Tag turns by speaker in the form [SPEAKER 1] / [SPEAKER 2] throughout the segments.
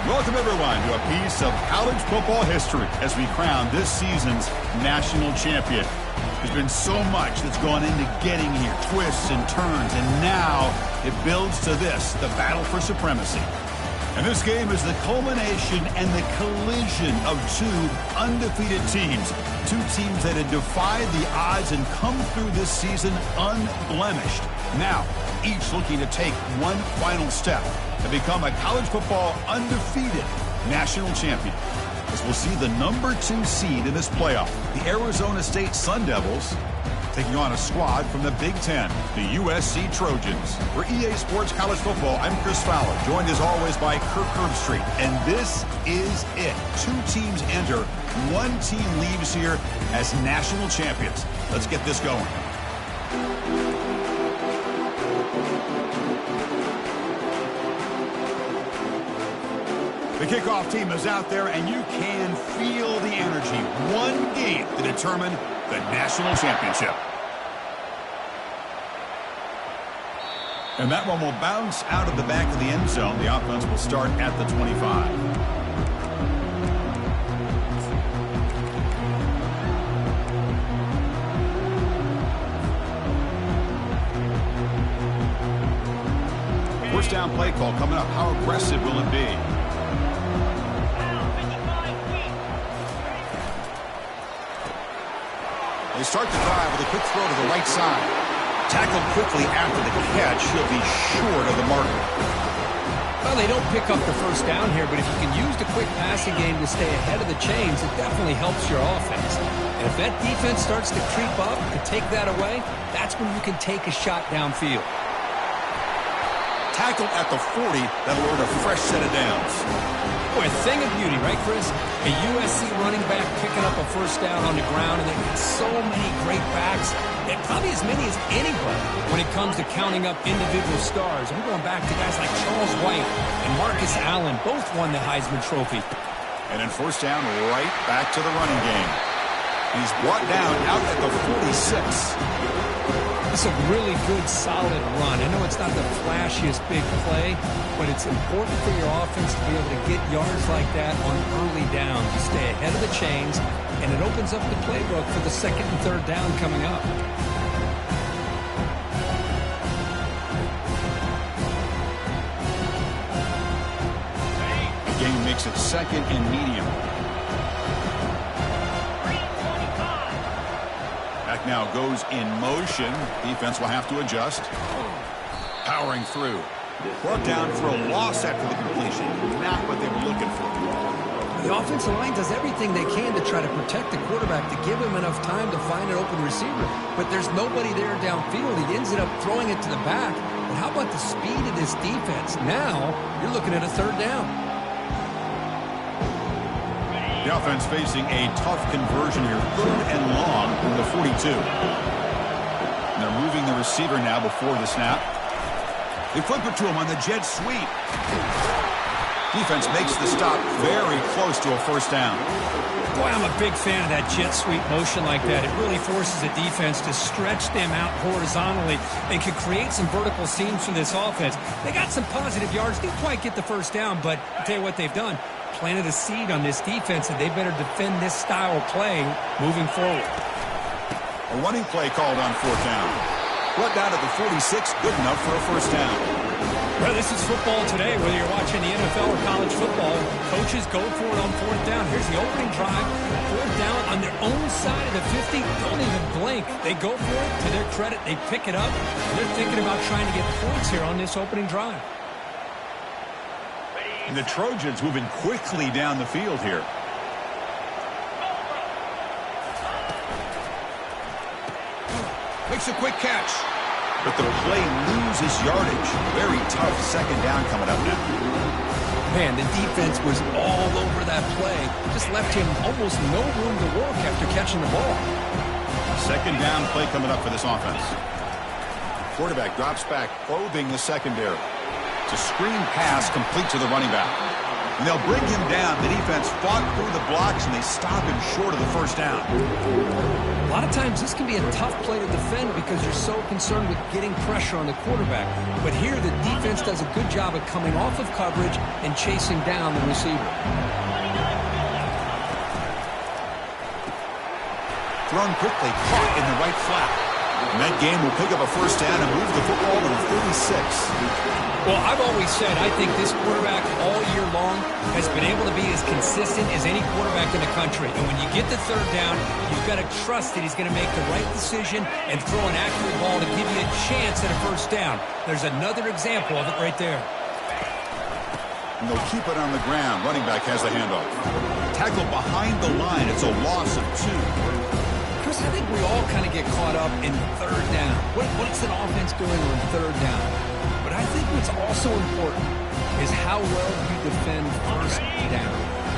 [SPEAKER 1] Welcome, everyone, to a piece of college football history as we crown this season's national champion. There's been so much that's gone into getting here, twists and turns, and now it builds to this, the battle for supremacy. And this game is the culmination and the collision of two undefeated teams. Two teams that had defied the odds and come through this season unblemished. Now, each looking to take one final step to become a college football undefeated national champion. As we'll see the number 2 seed in this playoff, the Arizona State Sun Devils, taking on a squad from the Big Ten, the USC Trojans. For EA Sports College Football, I'm Chris Fowler, joined as always by Kirk Herbstreit. And this is it. 2 teams enter, 1 team leaves here as national champions. Let's get this going. The kickoff team is out there, and you can feel the energy. One game to determine the national championship. And that one will bounce out of the back of the end zone. The offense will start at the 25. First down play call coming up. How aggressive will it be? They start the drive with a quick throw to the right side. Tackled quickly after the catch. He'll be short of the marker.
[SPEAKER 2] Well, they don't pick up the first down here, but if you can use the quick passing game to stay ahead of the chains, it definitely helps your offense. And if that defense starts to creep up and take that away, that's when you can take a shot downfield.
[SPEAKER 1] Tackled at the 40. That'll earn a fresh set of downs.
[SPEAKER 2] Boy, a thing of beauty, right, Chris? A USC running back picking up a first down on the ground, and they've got so many great backs, and probably as many as anybody when it comes to counting up individual stars. I'm going back to guys like Charles White and Marcus Allen, both won the Heisman Trophy.
[SPEAKER 1] And then first down, right back to the running game. He's brought down out at the 46.
[SPEAKER 2] It's a really good, solid run. I know it's not the flashiest big play, but it's important for your offense to be able to get yards like that on early downs. You stay ahead of the chains, and it opens up the playbook for the second and third down coming up.
[SPEAKER 1] The game makes it second and medium. Back now goes in motion. Defense will have to adjust. Powering through. Brought down for a loss after the completion. Not what they were looking for.
[SPEAKER 2] The offensive line does everything they can to try to protect the quarterback, to give him enough time to find an open receiver. But there's nobody there downfield. He ends up throwing it to the back. But how about the speed of this defense? Now you're looking at a third down.
[SPEAKER 1] The offense facing a tough conversion here. 3rd and long from the 42. And they're moving the receiver now before the snap. They flip it to him on the jet sweep. Defense makes the stop very close to a first down.
[SPEAKER 2] Boy, I'm a big fan of that jet sweep motion like that. It really forces the defense to stretch them out horizontally and can create some vertical seams for this offense. They got some positive yards. Didn't quite get the first down, but I'll tell you what they've done. Planted a seed on this defense, and they better defend this style of play moving forward.
[SPEAKER 1] A running play called on 4th down. Brought down to the 46, good enough for a first down.
[SPEAKER 2] Well, this is football today, whether you're watching the NFL or college football. Coaches go for it on 4th down. Here's the opening drive. 4th down on their own side of the 50. Don't even blink. They go for it. To their credit, they pick it up. They're thinking about trying to get points here on this opening drive.
[SPEAKER 1] And the Trojans moving quickly down the field here. Makes a quick catch. But the play loses yardage. Very tough second down coming up now.
[SPEAKER 2] Man, the defense was all over that play. Just left him almost no room to work after catching the ball.
[SPEAKER 1] Second down play coming up for this offense. Quarterback drops back, probing the secondary. It's a screen pass complete to the running back. And they'll bring him down. The defense fought through the blocks, and they stop him short of the first down.
[SPEAKER 2] A lot of times this can be a tough play to defend because you're so concerned with getting pressure on the quarterback. But here the defense does a good job of coming off of coverage and chasing down the receiver.
[SPEAKER 1] Thrown quickly, caught in the right flat. And that game will pick up a first down and move the football to the 36.
[SPEAKER 2] Well, I've always said I think this quarterback all year long has been able to be as consistent as any quarterback in the country. And when you get the third down, you've got to trust that he's going to make the right decision and throw an accurate ball to give you a chance at a first down. There's another example of it right there.
[SPEAKER 1] And they'll keep it on the ground. Running back has the handoff. Tackle behind the line. It's a loss of 2.
[SPEAKER 2] Chris, I think we all kind of get caught up in third down. What's an offense doing on third down? But I think what's also important is how well you defend first down.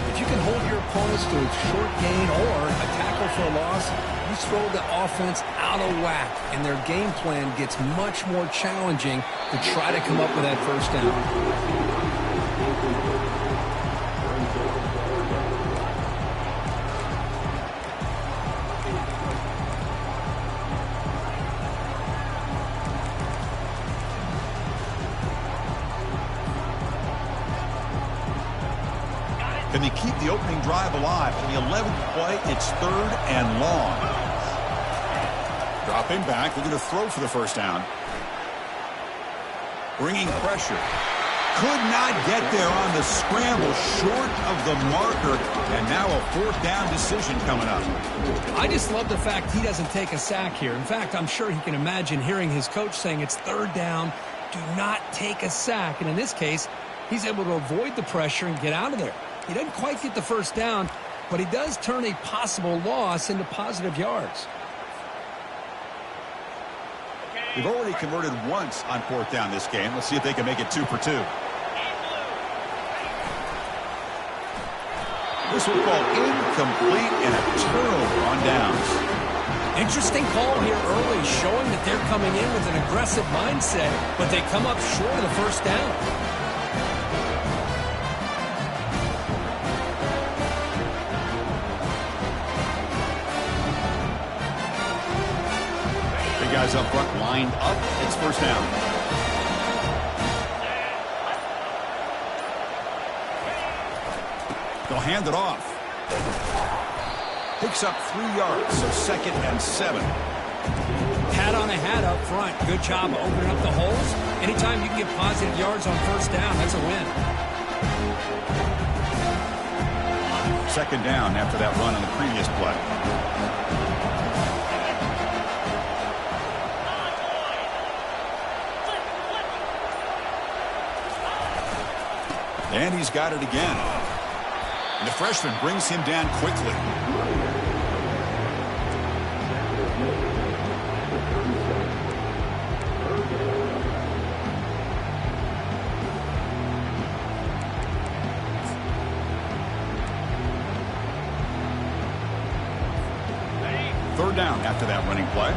[SPEAKER 2] If you can hold your opponents to a short gain or a tackle for a loss, you throw the offense out of whack, and their game plan gets much more challenging to try to come up with that first down.
[SPEAKER 1] Can they keep the opening drive alive? On the 11th play, it's 3rd and long. Dropping back, looking to throw for the first down. Bringing pressure. Could not get there on the scramble, short of the marker, and now a 4th down decision coming up.
[SPEAKER 2] I just love the fact he doesn't take a sack here. In fact, I'm sure he can imagine hearing his coach saying it's 3rd down, do not take a sack. And in this case, he's able to avoid the pressure and get out of there. He doesn't quite get the first down, but he does turn a possible loss into positive yards.
[SPEAKER 1] They've already converted once on 4th down this game. Let's see if they can make it 2 for 2. This will fall incomplete and a turnover on downs.
[SPEAKER 2] Interesting call here early, showing that they're coming in with an aggressive mindset, but they come up short of the first down.
[SPEAKER 1] Guys up front lined up. It's first down. They'll hand it off. Picks up 3 yards, so 2nd and 7.
[SPEAKER 2] Hat on a hat up front. Good job opening up the holes. Anytime you can get positive yards on first down, that's a win.
[SPEAKER 1] 2nd down after that run on the previous play. And he's got it again. And the freshman brings him down quickly. Third down after that running play.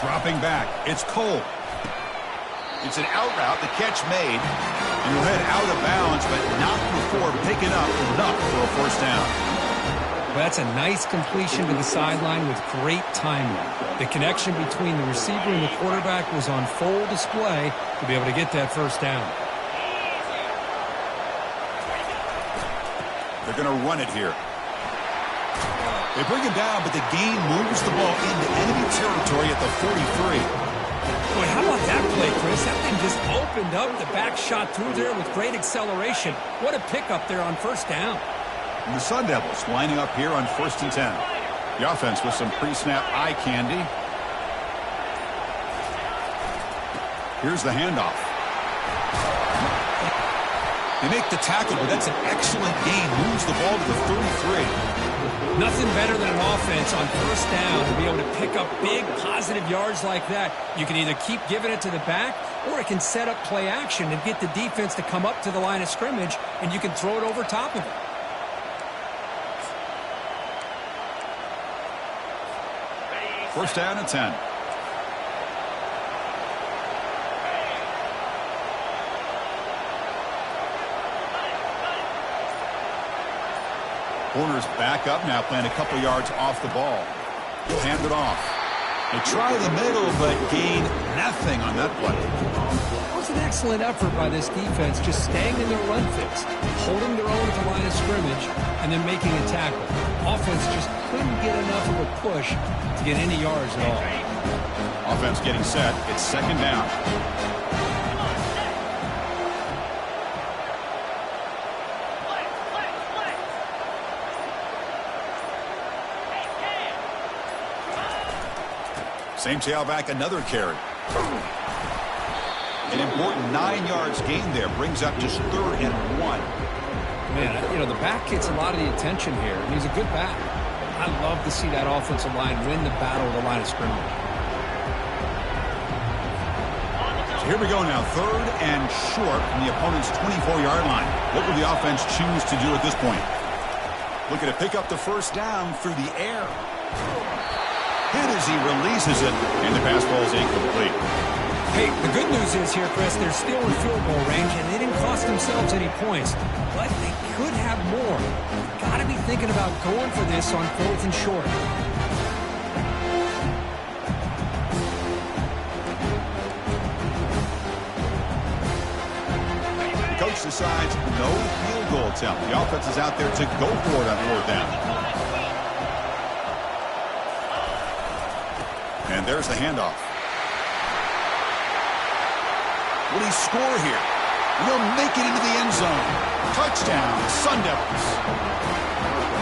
[SPEAKER 1] Dropping back, it's Cole. It's an out route, the catch made, and he'll head out of bounds, but not before picking up enough for a first down.
[SPEAKER 2] Well, that's a nice completion to the sideline with great timing. The connection between the receiver and the quarterback was on full display to be able to get that first down.
[SPEAKER 1] They're going to run it here. They bring him down, but the gain moves the ball into enemy territory at the 43.
[SPEAKER 2] Boy, how about that play, Chris? That thing just opened up. The back shot through there with great acceleration. What a pickup there on first down.
[SPEAKER 1] And the Sun Devils lining up here on 1st and 10. The offense with some pre-snap eye candy. Here's the handoff. They make the tackle, but that's an excellent gain. Moves the ball to the 33.
[SPEAKER 2] Nothing better than an offense on first down to be able to pick up big positive yards like that. You can either keep giving it to the back, or it can set up play action and get the defense to come up to the line of scrimmage, and you can throw it over top of it.
[SPEAKER 1] First down and 10. Corner's back up now, playing a couple yards off the ball. He'll hand it off. They try the middle, but gain nothing on that play.
[SPEAKER 2] It was an excellent effort by this defense, just staying in their run fix, holding their own at the line of scrimmage, and then making a tackle. Offense just couldn't get enough of a push to get any yards at all.
[SPEAKER 1] Offense getting set. It's second down. Same tailback, another carry. An important 9 yards gain there. Brings up just 3rd and 1.
[SPEAKER 2] Man, you know, the back gets a lot of the attention here, and he's a good back. I love to see that offensive line win the battle of the line of scrimmage.
[SPEAKER 1] So here we go now. 3rd and short from the opponent's 24-yard line. What will the offense choose to do at this point? Looking to pick up the first down through the air. Hit as he releases it, and the pass ball is incomplete.
[SPEAKER 2] Hey, the good news is here, Chris, they're still in field goal range, and they didn't cost themselves any points. But they could have more. Got to be thinking about going for this on 4th and short.
[SPEAKER 1] The coach decides no field goal attempt. The offense is out there to go for it on 4th down. And there's the handoff. Will he score here? He'll make it into the end zone. Touchdown, Sun Devils.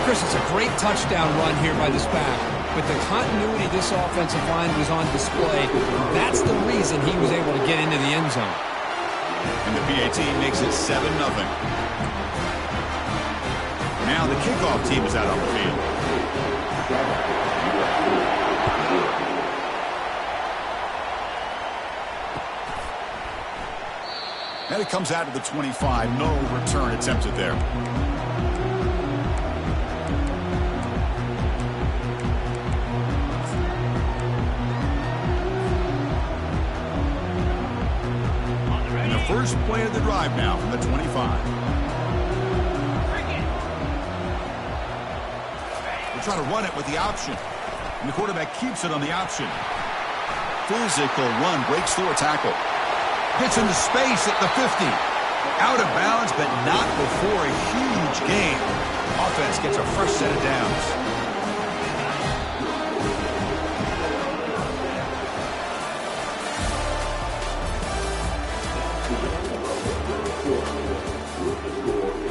[SPEAKER 2] Chris, it's a great touchdown run here by this back. With the continuity this offensive line was on display, that's the reason he was able to get into the end zone.
[SPEAKER 1] And the PAT makes it 7-0. Now the kickoff team is out on the field. And it comes out to the 25. No return attempted there. And the first play of the drive now from the 25. We'll try to run it with the option. And the quarterback keeps it on the option. Physical run, breaks through a tackle. Gets into space at the 50. Out of bounds, but not before a huge gain. Offense gets a fresh set of downs.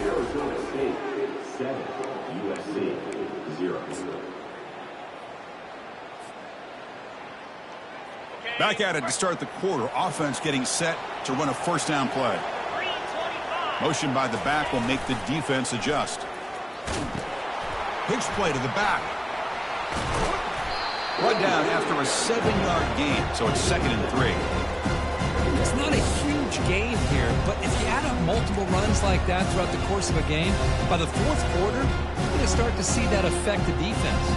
[SPEAKER 3] Arizona State 7, USC 0.
[SPEAKER 1] Back at it to start the quarter. Offense getting set to run a first down play. Motion by the back will make the defense adjust. Pitch play to the back. Run down after a 7-yard gain, so it's 2nd and 3.
[SPEAKER 2] It's not a huge gain here, but if you add up multiple runs like that throughout the course of a game, by the 4th quarter, you're going to start to see that affect the defense.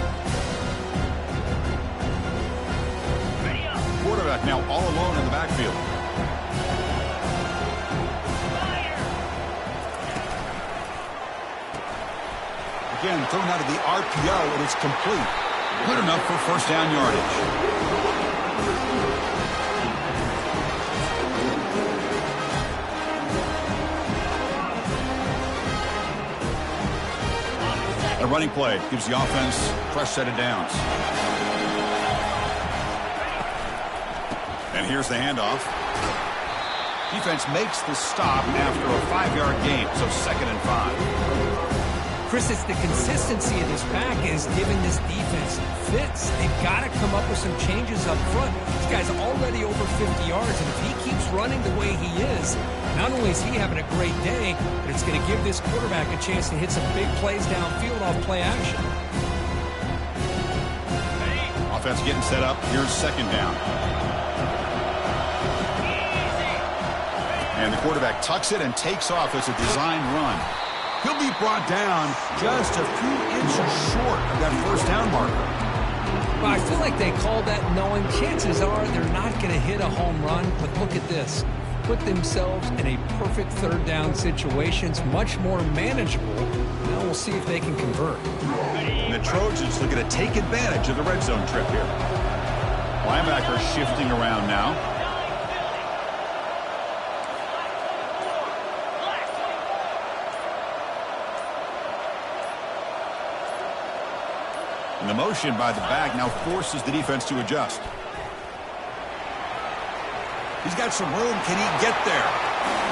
[SPEAKER 1] Quarterback now all alone in the backfield. Again, thrown out of the RPO, and it's complete. Good enough for first down yardage. A running play gives the offense a fresh set of downs. And here's the handoff. Defense makes the stop after a 5-yard gain, so 2nd and 5.
[SPEAKER 2] Chris, it's the consistency of this back is giving this defense fits. They've got to come up with some changes up front. This guy's already over 50 yards, and if he keeps running the way he is, not only is he having a great day, but it's going to give this quarterback a chance to hit some big plays downfield off play action.
[SPEAKER 1] Offense getting set up. Here's 2nd down. And the quarterback tucks it and takes off as a design run. He'll be brought down just a few inches short of that first down marker.
[SPEAKER 2] Well, I feel like they called that knowing chances are they're not going to hit a home run, but look at this. Put themselves in a perfect 3rd down situation. It's much more manageable Now we'll see if they can convert.
[SPEAKER 1] And the Trojans looking to take advantage of the red zone trip here. Linebacker shifting around now. And the motion by the back now forces the defense to adjust. He's got some room. Can he get there?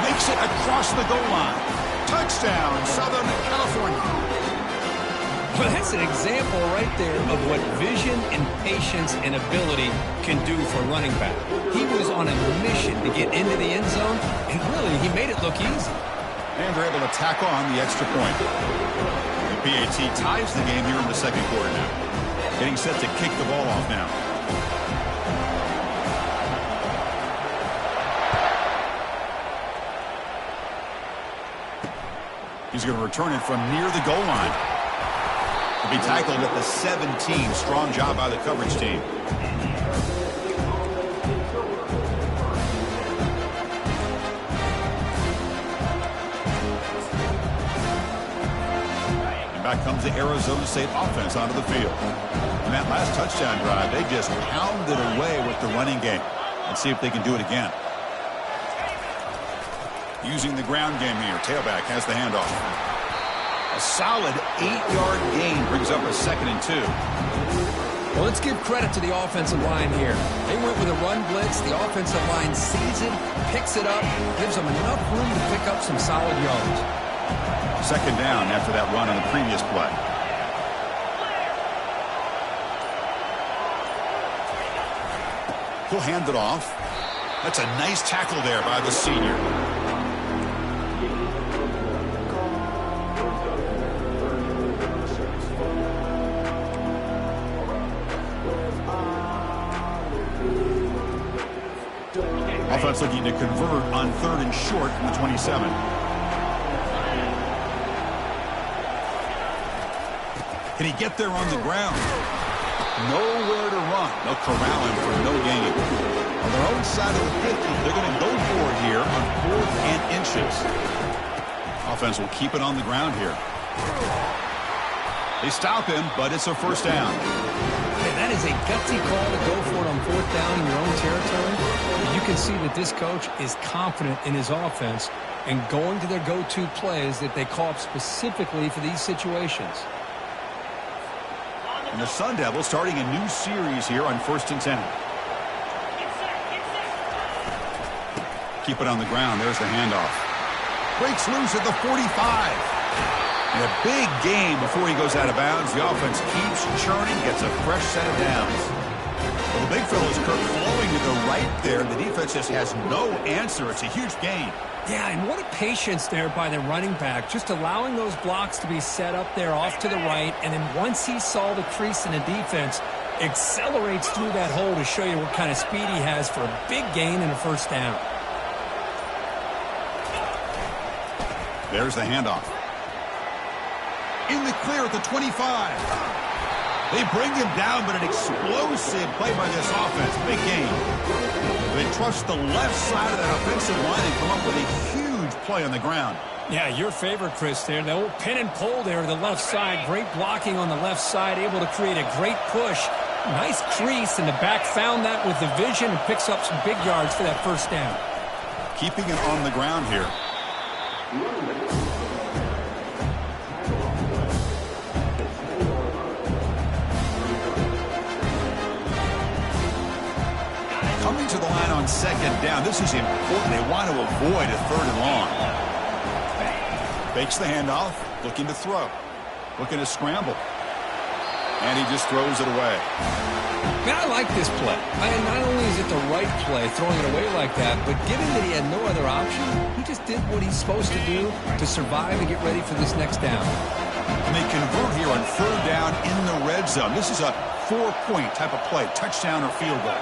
[SPEAKER 1] Makes it across the goal line. Touchdown, Southern California.
[SPEAKER 2] Well, that's an example right there of what vision and patience and ability can do for a running back. He was on a mission to get into the end zone, and really, he made it look easy.
[SPEAKER 1] And they're able to tack on the extra point. The PAT ties the game here in the second quarter now. Getting set to kick the ball off now. He's going to return it from near the goal line. He'll be tackled at the 17. Strong job by the coverage team. And back comes the Arizona State offense onto the field. In that last touchdown drive, they just pounded away with the running game. Let's see if they can do it again. Using the ground game here. Tailback has the handoff. A solid 8-yard gain brings up a 2nd and 2.
[SPEAKER 2] Well, let's give credit to the offensive line here. They went with a run blitz. The offensive line sees it, picks it up, gives them enough room to pick up some solid yards.
[SPEAKER 1] 2nd down after that run on the previous play. He'll hand it off. That's a nice tackle there by the senior. Offense looking to convert on 3rd and short from the 27. Can he get there on the ground? Nowhere to run. They'll corral him for no gain. On their own side of the 50, they're going to go for it here on 4th and inches. Offense will keep it on the ground here. They stop him, but it's a 1st down.
[SPEAKER 2] And that is a gutsy call to go for it on 4th down in your own territory. You can see that this coach is confident in his offense and going to their go-to plays that they call up specifically for these situations.
[SPEAKER 1] And the Sun Devils starting a new series here on 1st and 10. Keep it on the ground. There's the handoff. Breaks loose at the 45. And a big game before he goes out of bounds. The offense keeps churning, gets a fresh set of downs. Well, the big fella's Kirk flowing to the right there. The defense just has no answer. It's a huge gain.
[SPEAKER 2] Yeah, and what a patience there by the running back, just allowing those blocks to be set up there off to the right, and then once he saw the crease in the defense, accelerates through that hole to show you what kind of speed he has for a big gain and a 1st down.
[SPEAKER 1] There's the handoff. In the clear at the 25. They bring him down, but an explosive play by this offense. Big game. They trust the left side of that offensive line and come up with a huge play on the ground.
[SPEAKER 2] Yeah, your favorite, Chris, there. The old pin and pull there to the left side. Great blocking on the left side, able to create a great push. Nice crease, and the back found that with the vision and picks up some big yards for that 1st down.
[SPEAKER 1] Keeping it on the ground here. Coming to the line on 2nd down. This is important. They want to avoid a 3rd and long. Fakes the handoff, looking to throw. Looking to scramble. And he just throws it away.
[SPEAKER 2] Man, I like this play. Not only is it the right play, throwing it away like that, but given that he had no other option, he just did what he's supposed to do to survive and get ready for this next down.
[SPEAKER 1] And they convert here on 3rd down in the red zone. This is a 4-point type of play, touchdown or field goal.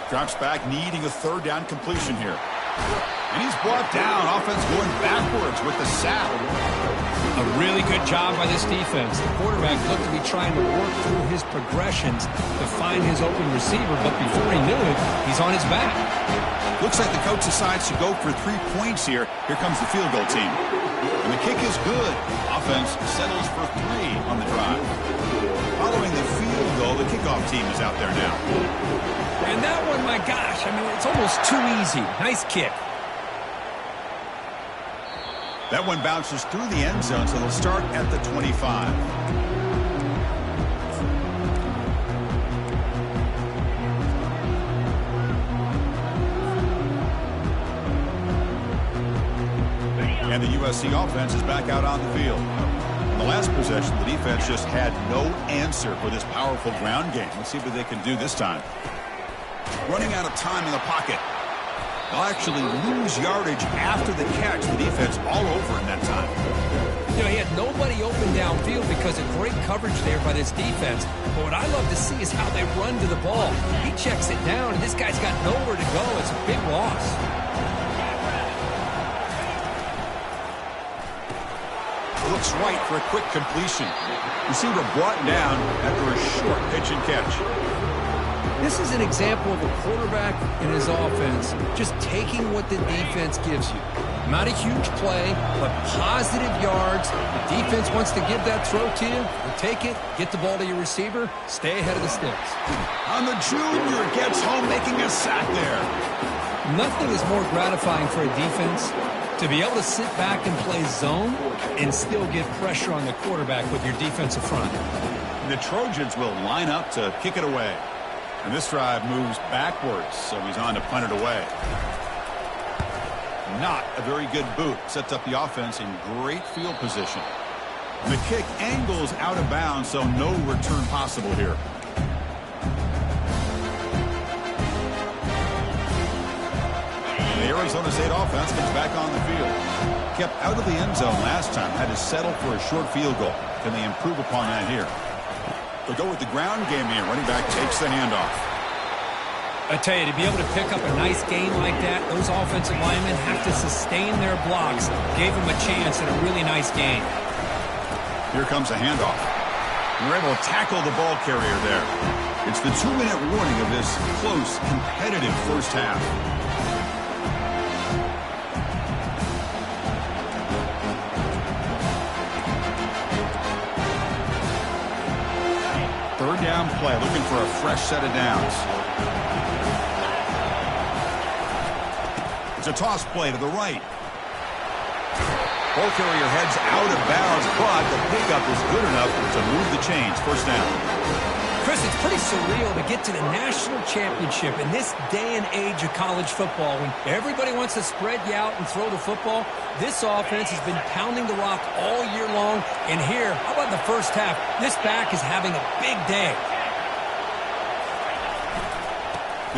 [SPEAKER 1] Drops back, needing a 3rd down completion here. And he's brought down. Offense going backwards with the sack.
[SPEAKER 2] A really good job by this defense. The quarterback looked to be trying to work through his progressions to find his open receiver, but before he knew it, he's on his back.
[SPEAKER 1] Looks like the coach decides to go for 3 points here. Here comes the field goal team. And the kick is good. Offense settles for 3 on the drive. Following the field goal, the kickoff team is out there now.
[SPEAKER 2] And that one, my gosh, I mean, it's almost too easy. Nice kick.
[SPEAKER 1] That one bounces through the end zone, so they'll start at the 25. And the USC offense is back out on the field. In the last possession, the defense just had no answer for this powerful ground game. Let's see what they can do this time. Running out of time in the pocket. They'll actually lose yardage after the catch. The defense all over in that time.
[SPEAKER 2] You know, he had nobody open downfield because of great coverage there by this defense. But what I love to see is how they run to the ball. He checks it down, and this guy's got nowhere to go. It's a big loss.
[SPEAKER 1] Looks right for a quick completion. Receiver brought down after a short pitch and catch.
[SPEAKER 2] This is an example of a quarterback and his offense just taking what the defense gives you. Not a huge play, but positive yards. The defense wants to give that throw to you. You take it, get the ball to your receiver, stay ahead of the sticks.
[SPEAKER 1] On the junior, gets home making a sack there.
[SPEAKER 2] Nothing is more gratifying for a defense to be able to sit back and play zone and still get pressure on the quarterback with your defensive front.
[SPEAKER 1] The Trojans will line up to kick it away. And this drive moves backwards, so he's on to punt it away. Not a very good boot. Sets up the offense in great field position. And the kick angles out of bounds, so no return possible here. And the Arizona State offense comes back on the field. Kept out of the end zone last time. Had to settle for a short field goal. Can they improve upon that here? They'll go with the ground game here. Running back takes the handoff.
[SPEAKER 2] I tell you, to be able to pick up a nice gain like that, those offensive linemen have to sustain their blocks. Gave them a chance at a really nice gain.
[SPEAKER 1] Here comes a handoff. They're able to tackle the ball carrier there. It's the 2-minute warning of this close, competitive first half. Third down play, looking for a fresh set of downs. It's a toss play to the right. Ball carrier heads out of bounds, but the pickup is good enough to move the chains. First down.
[SPEAKER 2] Chris, it's pretty surreal to get to the national championship in this day and age of college football when everybody wants to spread you out and throw the football. This offense has been pounding the rock all year long. And here, how about the first half? This back is having a big day.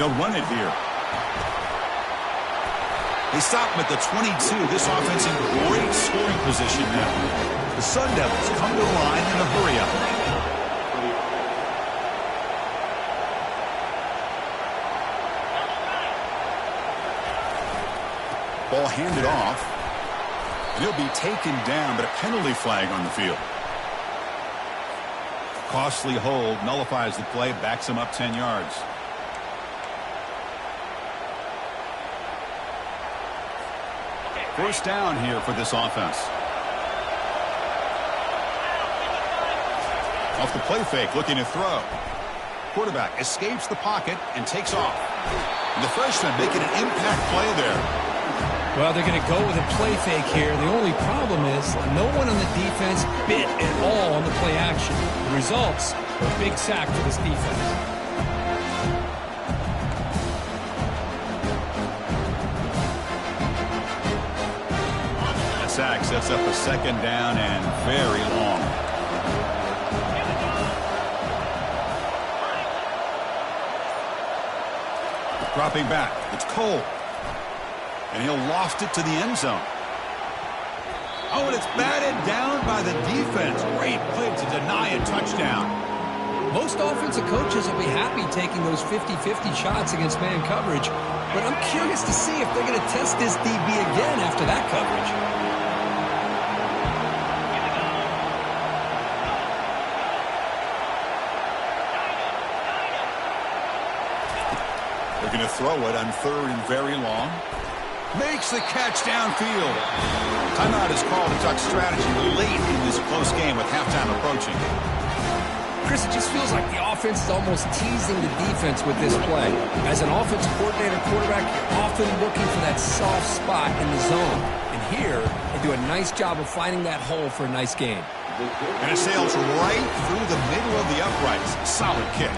[SPEAKER 1] They'll run it here. They stop him at the 22. This offense in great scoring position now. The Sun Devils come to the line in a hurry-up. Ball handed off. And he'll be taken down, but a penalty flag on the field. Costly hold, nullifies the play, backs him up 10 yards. First down here for this offense. Off the play fake, looking to throw. Quarterback escapes the pocket and takes off. And the freshman making an impact play there.
[SPEAKER 2] Well, they're going to go with a play fake here. The only problem is no one on the defense bit at all on the play action. The results are a big sack for this defense.
[SPEAKER 1] The sack sets up a second down and very long. Dropping back. It's Cole. And he'll loft it to the end zone. Oh, and it's batted down by the defense. Great play to deny a touchdown.
[SPEAKER 2] Most offensive coaches will be happy taking those 50-50 shots against man coverage. But I'm curious to see if they're going to test this DB again after that coverage.
[SPEAKER 1] Looking to throw it on 3rd and very long. Makes the catch downfield. Timeout is called to talk strategy late in this close game with halftime approaching.
[SPEAKER 2] Chris, it just feels like the offense is almost teasing the defense with this play. As an offensive coordinator quarterback, you're often looking for that soft spot in the zone. And here, they do a nice job of finding that hole for a nice game.
[SPEAKER 1] And it sails right through the middle of the uprights. Solid kick.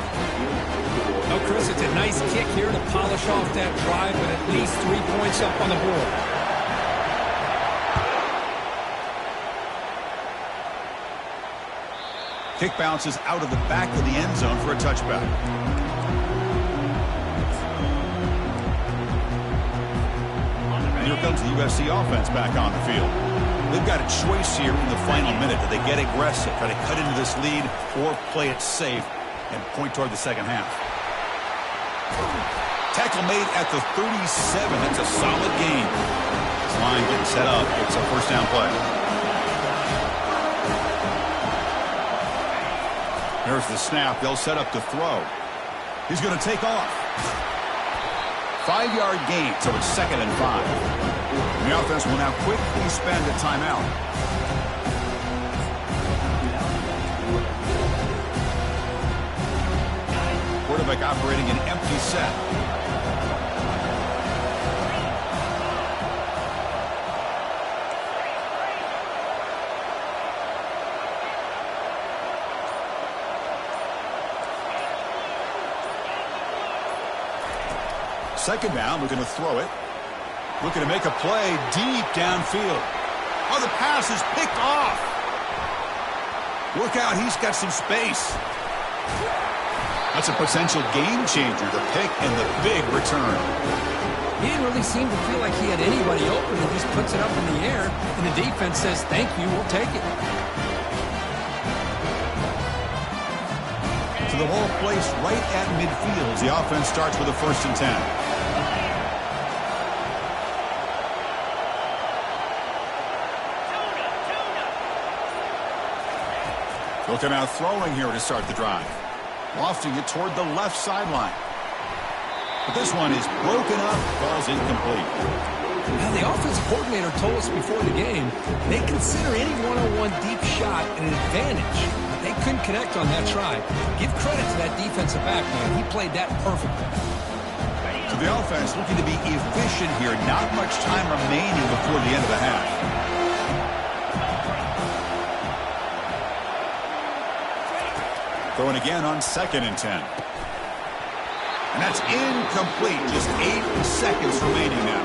[SPEAKER 2] No, Chris, it's a nice kick here to polish off that drive with at least 3 points up on the board.
[SPEAKER 1] Kick bounces out of the back of the end zone for a touchback. And here comes the USC offense back on the field. They've got a choice here in the final minute. Do they get aggressive, try to cut into this lead, or play it safe and point toward the second half? Tackle made at the 37. That's a solid gain. This line getting set up. It's a first down play. There's the snap. They'll set up to throw. He's going to take off. 5-yard gain, so it's 2nd and 5. The offense will now quickly spend a timeout. Quarterback operating an empty set. Second down, looking to throw it. Looking to make a play deep downfield. Oh, the pass is picked off. Look out, he's got some space. That's a potential game changer, the pick and the big return.
[SPEAKER 2] He didn't really seem to feel like he had anybody open. He just puts it up in the air, and the defense says, thank you, we'll take it.
[SPEAKER 1] So the ball placed right at midfield as the offense starts with a 1st and 10. Looking out throwing here to start the drive. Lofting it toward the left sideline. But this one is broken up. Ball's incomplete.
[SPEAKER 2] Now, the offensive coordinator told us before the game they consider any one-on-one deep shot an advantage. But they couldn't connect on that try. Give credit to that defensive back, man. He played that perfectly.
[SPEAKER 1] So the offense looking to be efficient here. Not much time remaining before the end of the half. Throwing again on 2nd and 10. And that's incomplete. Just 8 seconds remaining now.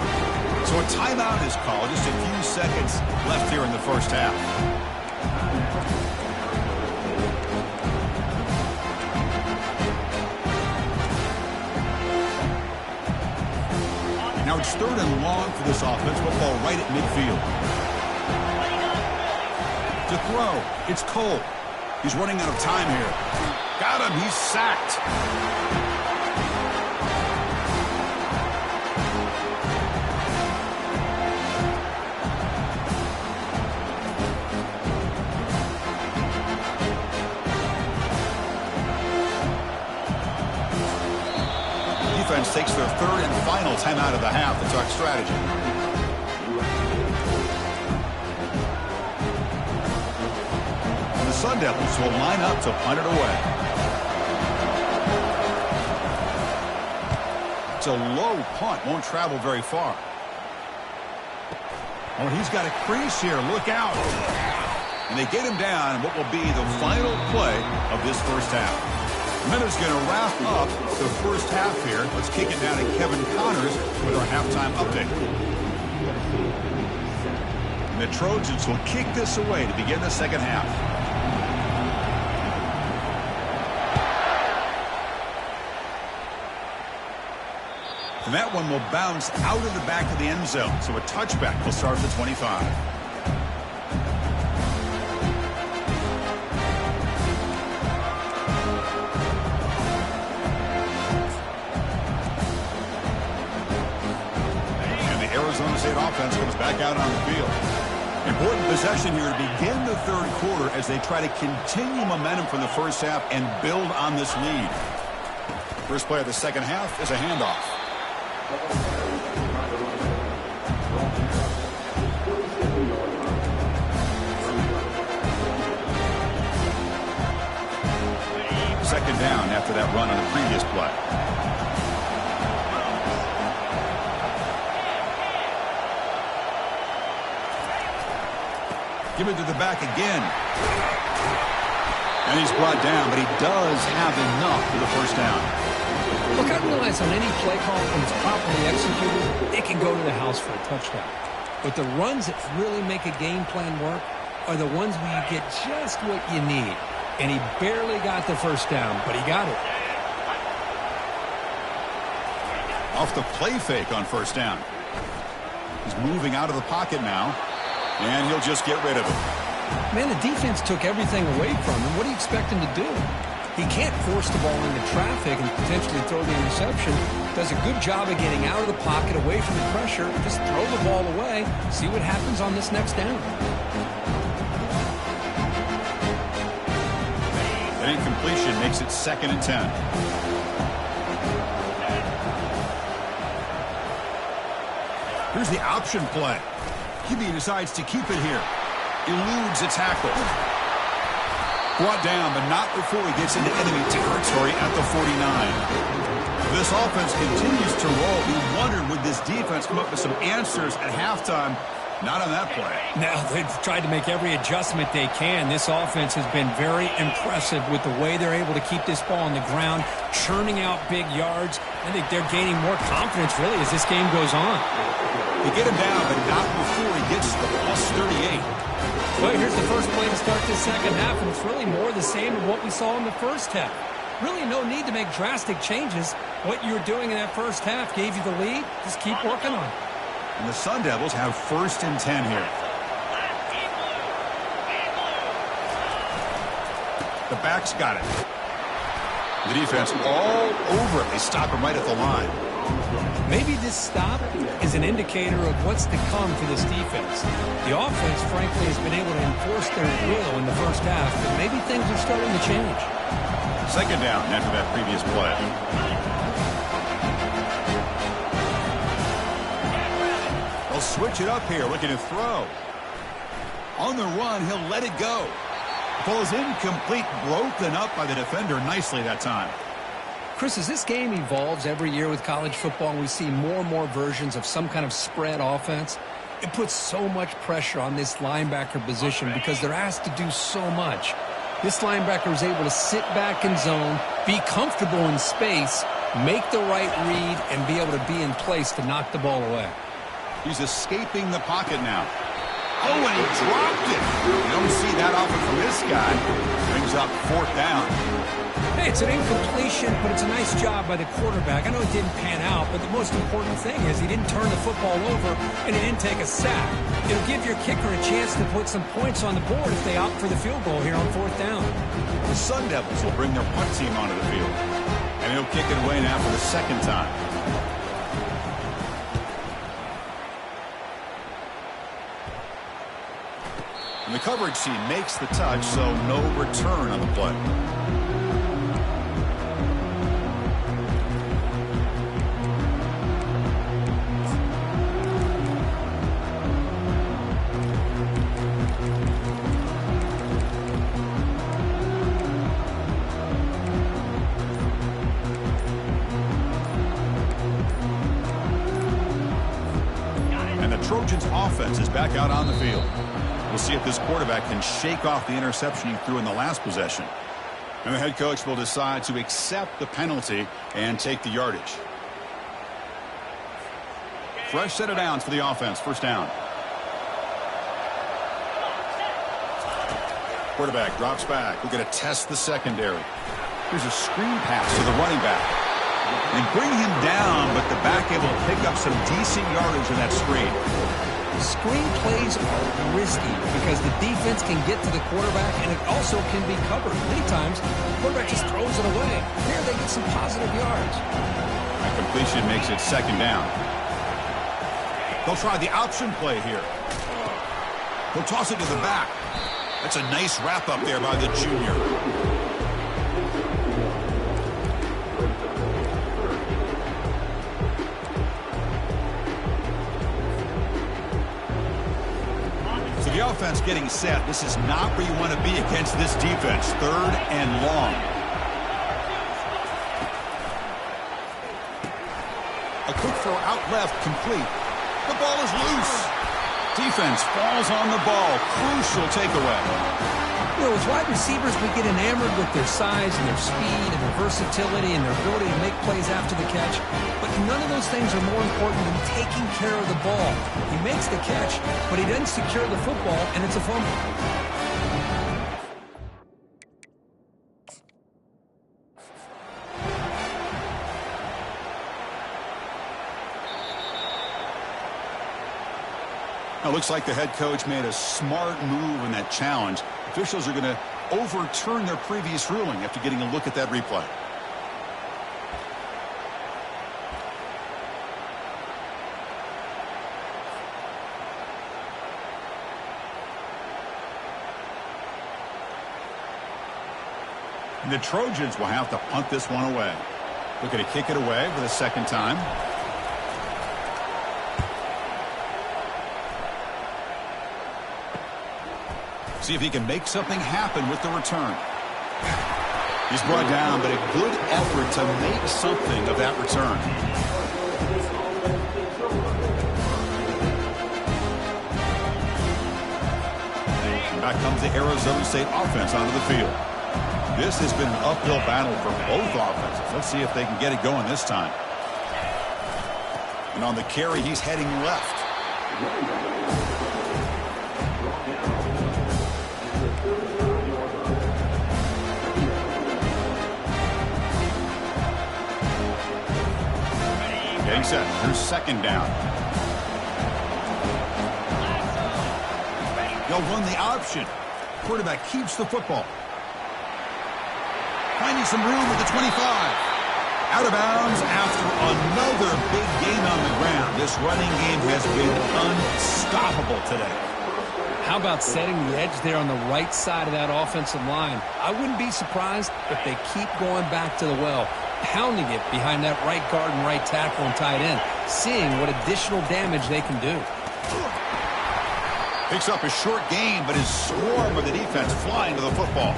[SPEAKER 1] So a timeout is called. Just a few seconds left here in the first half. Now it's 3rd and long for this offense. Football right at midfield. To throw. It's Cole. He's running out of time here. Got him. He's sacked. Defense takes their 3rd and final timeout of the half to talk strategy. Sun Devils will line up to punt it away. It's a low punt. Won't travel very far. Oh, he's got a crease here. Look out. And they get him down in what will be the final play of this first half. Minute's going to wrap up the first half here. Let's kick it down to Kevin Connors with our halftime update. And the Trojans will kick this away to begin the second half. And that one will bounce out of the back of the end zone. So a touchback will start at the 25. And the Arizona State offense comes back out on the field. Important possession here to begin the 3rd quarter as they try to continue momentum from the first half and build on this lead. First play of the second half is a handoff. Second down after that run on the previous play. Give it to the back again. And he's brought down, but he does have enough for the first down.
[SPEAKER 2] Look, I realize on any play call, when it's properly executed, it can go to the house for a touchdown. But the runs that really make a game plan work are the ones where you get just what you need. And he barely got the first down, but he got it.
[SPEAKER 1] Off the play fake on first down. He's moving out of the pocket now, and he'll just get rid of it.
[SPEAKER 2] Man, the defense took everything away from him. What do you expect him to do? He can't force the ball into traffic and potentially throw the interception. Does a good job of getting out of the pocket, away from the pressure. Just throw the ball away. See what happens on this next down.
[SPEAKER 1] An incompletion makes it 2nd and 10. Here's the option play. QB decides to keep it here. Eludes a tackle. Brought down, but not before he gets into enemy territory at the 49. This offense continues to roll. We wondered, would this defense come up with some answers at halftime? Not on that play.
[SPEAKER 2] Now, they've tried to make every adjustment they can. This offense has been very impressive with the way they're able to keep this ball on the ground, churning out big yards. I think they're gaining more confidence, really, as this game goes on.
[SPEAKER 1] They get him down, but not before he gets to the +38.
[SPEAKER 2] Well, here's the first play to start this second half, and it's really more the same of what we saw in the first half. Really no need to make drastic changes. What you were doing in that first half gave you the lead. Just keep working on it.
[SPEAKER 1] And the Sun Devils have 1st and 10 here. The backs got it. The defense all over it. They stop him right at the line.
[SPEAKER 2] Maybe this stop is an indicator of what's to come for this defense. The offense, frankly, has been able to enforce their will in the first half, but maybe things are starting to change.
[SPEAKER 1] Second down after that previous play. They'll switch it up here, looking to throw. On the run, he'll let it go. Ball is incomplete, broken up by the defender nicely that time.
[SPEAKER 2] Chris, as this game evolves every year with college football and we see more and more versions of some kind of spread offense, it puts so much pressure on this linebacker position because they're asked to do so much. This linebacker is able to sit back in zone, be comfortable in space, make the right read, and be able to be in place to knock the ball away.
[SPEAKER 1] He's escaping the pocket now. Oh, and he dropped it. You don't see that often from this guy. Brings up 4th down.
[SPEAKER 2] Hey, it's an incompletion, but it's a nice job by the quarterback. I know it didn't pan out, but the most important thing is he didn't turn the football over and he didn't take a sack. It'll give your kicker a chance to put some points on the board if they opt for the field goal here on 4th down.
[SPEAKER 1] The Sun Devils will bring their punt team onto the field. And he'll kick it away now for the 2nd time. And the coverage team makes the touch, so no return on the play. And the Trojans' offense is back out on the field. We'll see if this quarterback can shake off the interception he threw in the last possession. And the head coach will decide to accept the penalty and take the yardage. Fresh set of downs for the offense. First down. Quarterback drops back. We're going to test the secondary. Here's a screen pass to the running back. They bring him down, but the back able to pick up some decent yardage in that screen.
[SPEAKER 2] Screen plays are risky because the defense can get to the quarterback and it also can be covered. Many times, the quarterback just throws it away. Here they get some positive yards.
[SPEAKER 1] That completion makes it 2nd down. They'll try the option play here. He'll toss it to the back. That's a nice wrap up there by the junior. The offense getting set. This is not where you want to be against this defense. 3rd and long. A quick throw out left, complete. The ball is loose. Defense falls on the ball. Crucial takeaway.
[SPEAKER 2] You know, as wide receivers, we get enamored with their size and their speed and their versatility and their ability to make plays after the catch. But none of those things are more important than taking care of the ball. He makes the catch, but he doesn't secure the football, and it's a fumble.
[SPEAKER 1] Now, looks like the head coach made a smart move in that challenge. Officials are going to overturn their previous ruling after getting a look at that replay. And the Trojans will have to punt this one away. Looking to kick it away for the second time. See if he can make something happen with the return. He's brought down, but a good effort to make something of that return. And back comes the Arizona State offense onto the field. This has been an uphill battle for both offenses. Let's see if they can get it going this time. And on the carry, he's heading left. Getting set. Here's 2nd down. They'll run the option. Quarterback keeps the football. Finding some room at the 25. Out of bounds after another big gain on the ground. This running game has been unstoppable today.
[SPEAKER 2] How about setting the edge there on the right side of that offensive line? I wouldn't be surprised if they keep going back to the well, pounding it behind that right guard and right tackle and tight end, seeing what additional damage they can do.
[SPEAKER 1] Picks up a short gain, but his swarm of the defense flying to the football.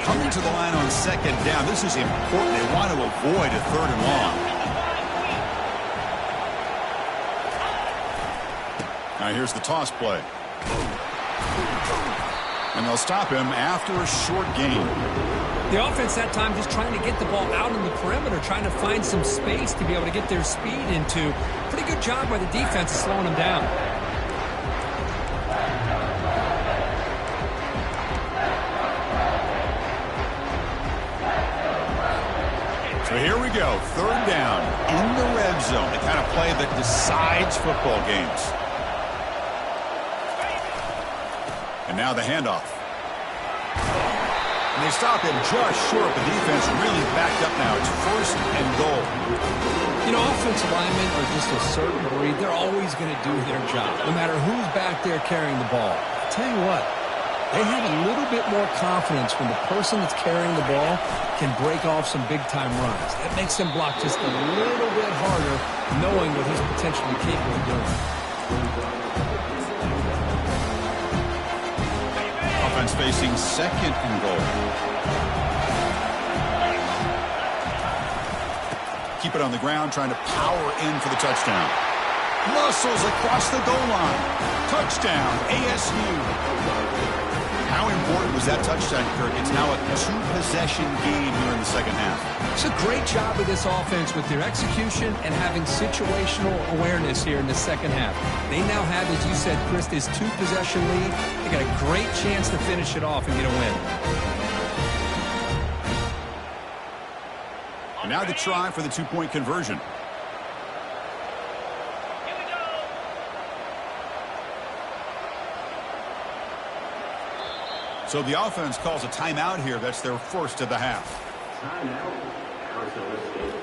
[SPEAKER 1] Coming to the line on 2nd down. This is important. They want to avoid a 3rd and long. Now here's the toss play. And they'll stop him after a short gain.
[SPEAKER 2] The offense that time just trying to get the ball out on the perimeter, trying to find some space to be able to get their speed into. Pretty good job by the defense of slowing them down.
[SPEAKER 1] So here we go, 3rd down in the red zone. The kind of play that decides football games. And now the handoff. And they stop him just short. The defense really backed up now. It's 1st and goal.
[SPEAKER 2] You know, offensive linemen are just a certain breed. They're always going to do their job, no matter who's back there carrying the ball. I'll tell you what, they have a little bit more confidence when the person that's carrying the ball can break off some big-time runs. That makes them block just a little bit harder, knowing what he's potentially capable of doing.
[SPEAKER 1] Offense facing 2nd and goal. Keep it on the ground, trying to power in for the touchdown. Muscles across the goal line. Touchdown, ASU. How important was that touchdown, Kirk? It's now a 2-possession game here in the 2nd half.
[SPEAKER 2] It's a great job of this offense with their execution and having situational awareness here in the 2nd half. They now have, as you said, Chris, this 2-possession lead. They got a great chance to finish it off and get a win.
[SPEAKER 1] And now the try for the 2-point conversion. So the offense calls a timeout here. That's their 1st of the half.
[SPEAKER 3] Timeout, Arizona State.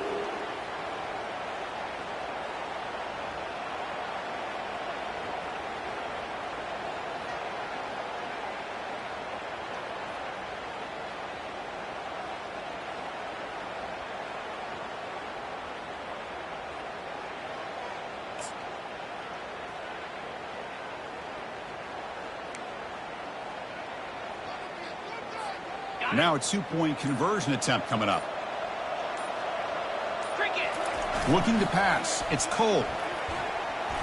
[SPEAKER 1] Now a 2-point conversion attempt coming up. Looking to pass. It's Cole.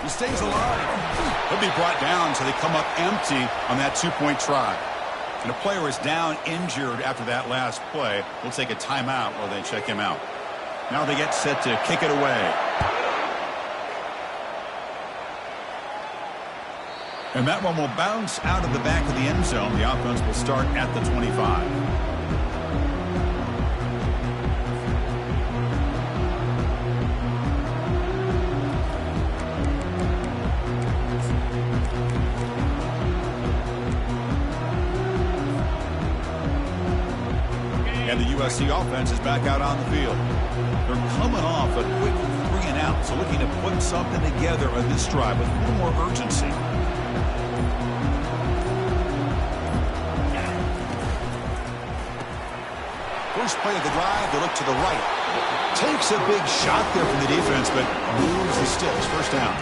[SPEAKER 1] He stays alive. He'll be brought down so they come up empty on that 2-point try. And a player is down injured after that last play. We'll take a timeout while they check him out. Now they get set to kick it away. And that one will bounce out of the back of the end zone. The offense will start at the 25. And the USC offense is back out on the field. They're coming off a quick 3-and-out, so looking to put something together on this drive with a little more urgency. First play of the drive, they look to the right. Takes a big shot there from the defense, but moves the sticks. First down.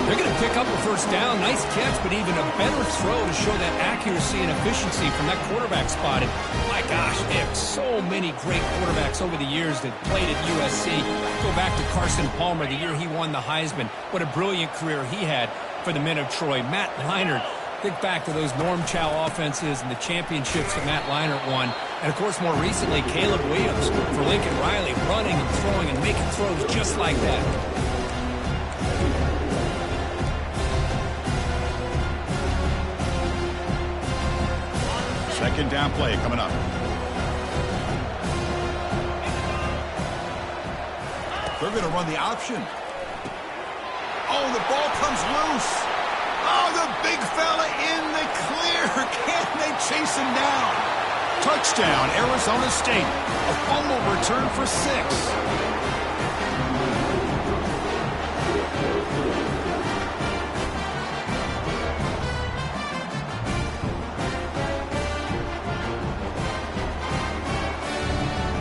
[SPEAKER 2] They're going to pick up a first down. Nice catch, but even a better throw to show that accuracy and efficiency from that quarterback spot. And my gosh, they have so many great quarterbacks over the years that played at USC. Go back to Carson Palmer, the year he won the Heisman. What a brilliant career he had for the men of Troy. Matt Leinart. Think back to those Norm Chow offenses and the championships that Matt Leinart won. And, of course, more recently, Caleb Williams for Lincoln Riley, running and throwing and making throws just like that.
[SPEAKER 1] Second down play coming up. They're going to run the option. Oh, the ball comes loose. Oh, the big fella in the clear. Can they chase him down? Touchdown, Arizona State. A fumble return for 6.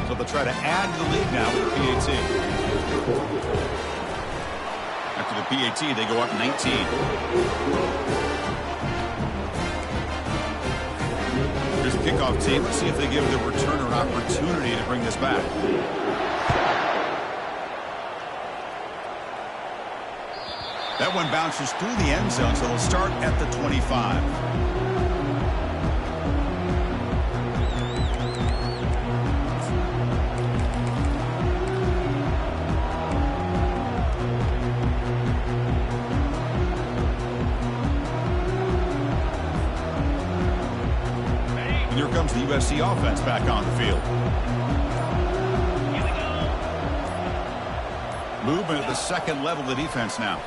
[SPEAKER 1] So they'll try to add to the lead now with the PAT. After the PAT, they go up 19. Here's the kickoff team. Let's see if they give the returner an opportunity to bring this back. That one bounces through the end zone, so they'll start at the 25. Here comes the USC offense back on the field. Movement at the second level of the defense now.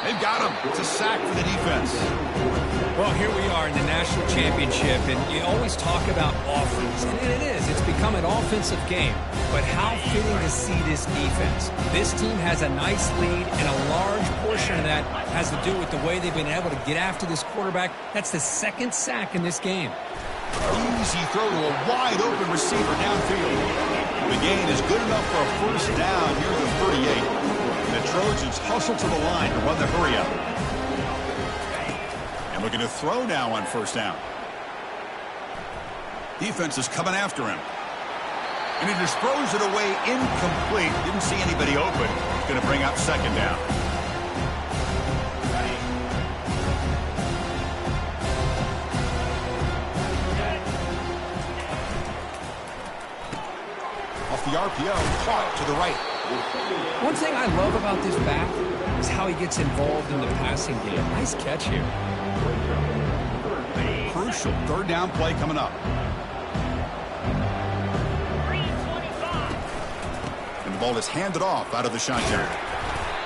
[SPEAKER 1] They've got him. It's a sack for the defense.
[SPEAKER 2] Well, here we are in the national championship, and you always talk about offense. And it is. It's become an offensive game. But how fitting to see this defense. This team has a nice lead, and a large portion of that has to do with the way they've been able to get after this quarterback. That's the second sack in this game.
[SPEAKER 1] Easy throw to a wide-open receiver downfield. The gain is good enough for a first down near the 38. And the Trojans hustle to the line to run the hurry-up. And looking to throw now on first down. Defense is coming after him. And he just throws it away incomplete. Didn't see anybody open. Going to bring up second down. Off the RPO, caught to the right.
[SPEAKER 2] One thing I love about this back is how he gets involved in the passing game. Nice catch here.
[SPEAKER 1] Crucial third down play coming up. And the ball is handed off out of the shotgun.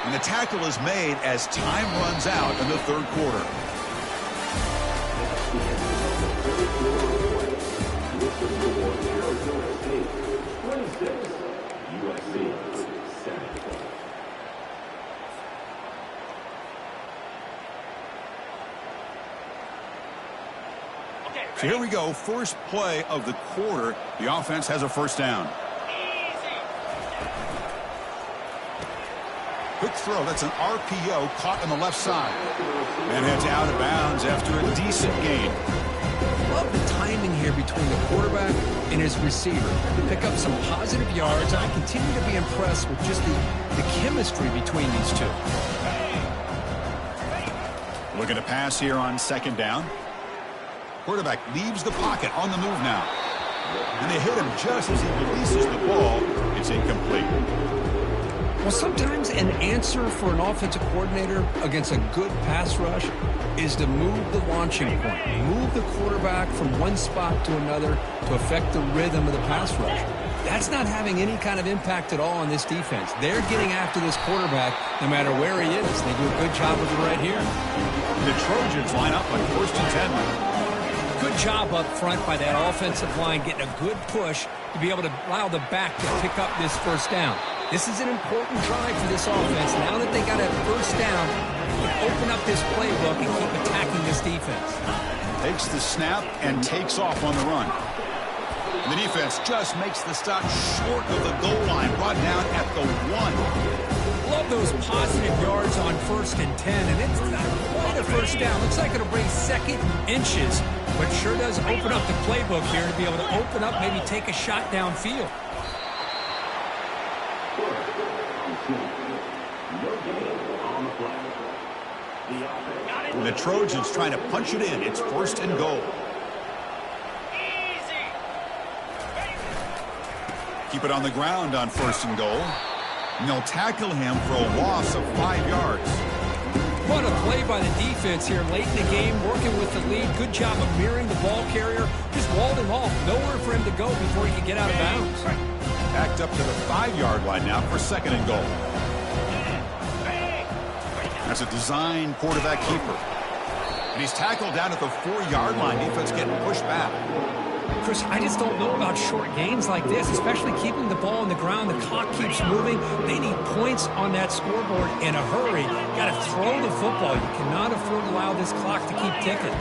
[SPEAKER 1] And the tackle is made as time runs out in the third quarter. So here we go, first play of the quarter. The offense has a first down. Quick throw, that's an RPO caught on the left side. And heads out of bounds after a decent gain.
[SPEAKER 2] love the timing here between the quarterback and his receiver. Pick up some positive yards, and I continue to be impressed with just the chemistry between these two.
[SPEAKER 1] Looking to pass here on second down. Quarterback leaves the pocket on the move now. And they hit him just as he releases the ball. It's incomplete.
[SPEAKER 2] Well, sometimes an answer for an offensive coordinator against a good pass rush is to move the launching point, move the quarterback from one spot to another to affect the rhythm of the pass rush. That's not having any kind of impact at all on this defense. They're getting after this quarterback no matter where he is. They do a good job of it right here.
[SPEAKER 1] The Trojans line up on 1st and 10.
[SPEAKER 2] Good job up front by that offensive line getting a good push to be able to allow the back to pick up this first down. This is an important drive for this offense. Now that they got a first down, open up this playbook and keep attacking this defense.
[SPEAKER 1] Takes the snap and takes off on the run. And the defense just makes the stop short of the goal line, brought down at the 1.
[SPEAKER 2] Love those positive yards on 1st and 10, and it's not quite a first down. Looks like it'll bring second inches, but sure does open up the playbook here to be able to open up, maybe take a shot downfield.
[SPEAKER 1] And the Trojans trying to punch it in. It's 1st and goal. Keep it on the ground on 1st and goal. And they'll tackle him for a loss of 5 yards.
[SPEAKER 2] What a play by the defense here late in the game, working with the lead. Good job of mirroring the ball carrier. Just walled him off. Nowhere for him to go before he could get out of bounds.
[SPEAKER 1] Backed up to the 5-yard line now for 2nd and goal. That's a design quarterback keeper. And he's tackled down at the 4-yard line. Defense getting pushed back.
[SPEAKER 2] Chris, I just don't know about short gains like this, especially keeping the ball on the ground. The clock keeps moving. They need points on that scoreboard in a hurry. Got to throw the football. You cannot afford to allow this clock to keep ticking.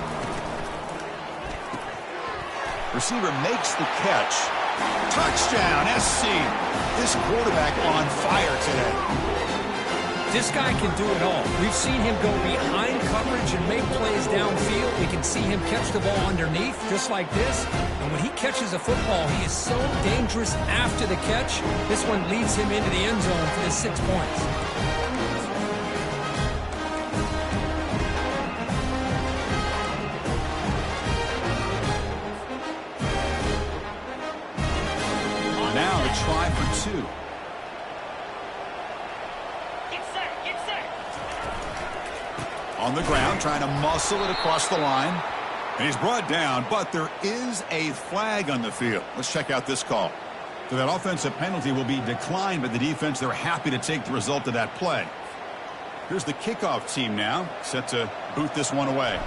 [SPEAKER 1] Receiver makes the catch. Touchdown, SC. This quarterback on fire today.
[SPEAKER 2] This guy can do it all. We've seen him go behind coverage and make plays downfield. We can see him catch the ball underneath, just like this. And when he catches a football, he is so dangerous after the catch. This one leads him into the end zone for the 6 points.
[SPEAKER 1] Now a try for 2. On the ground, trying to muscle it across the line. And he's brought down, but there is a flag on the field. Let's check out this call. So that offensive penalty will be declined by the defense. They're happy to take the result of that play. Here's the kickoff team now, set to boot this one away.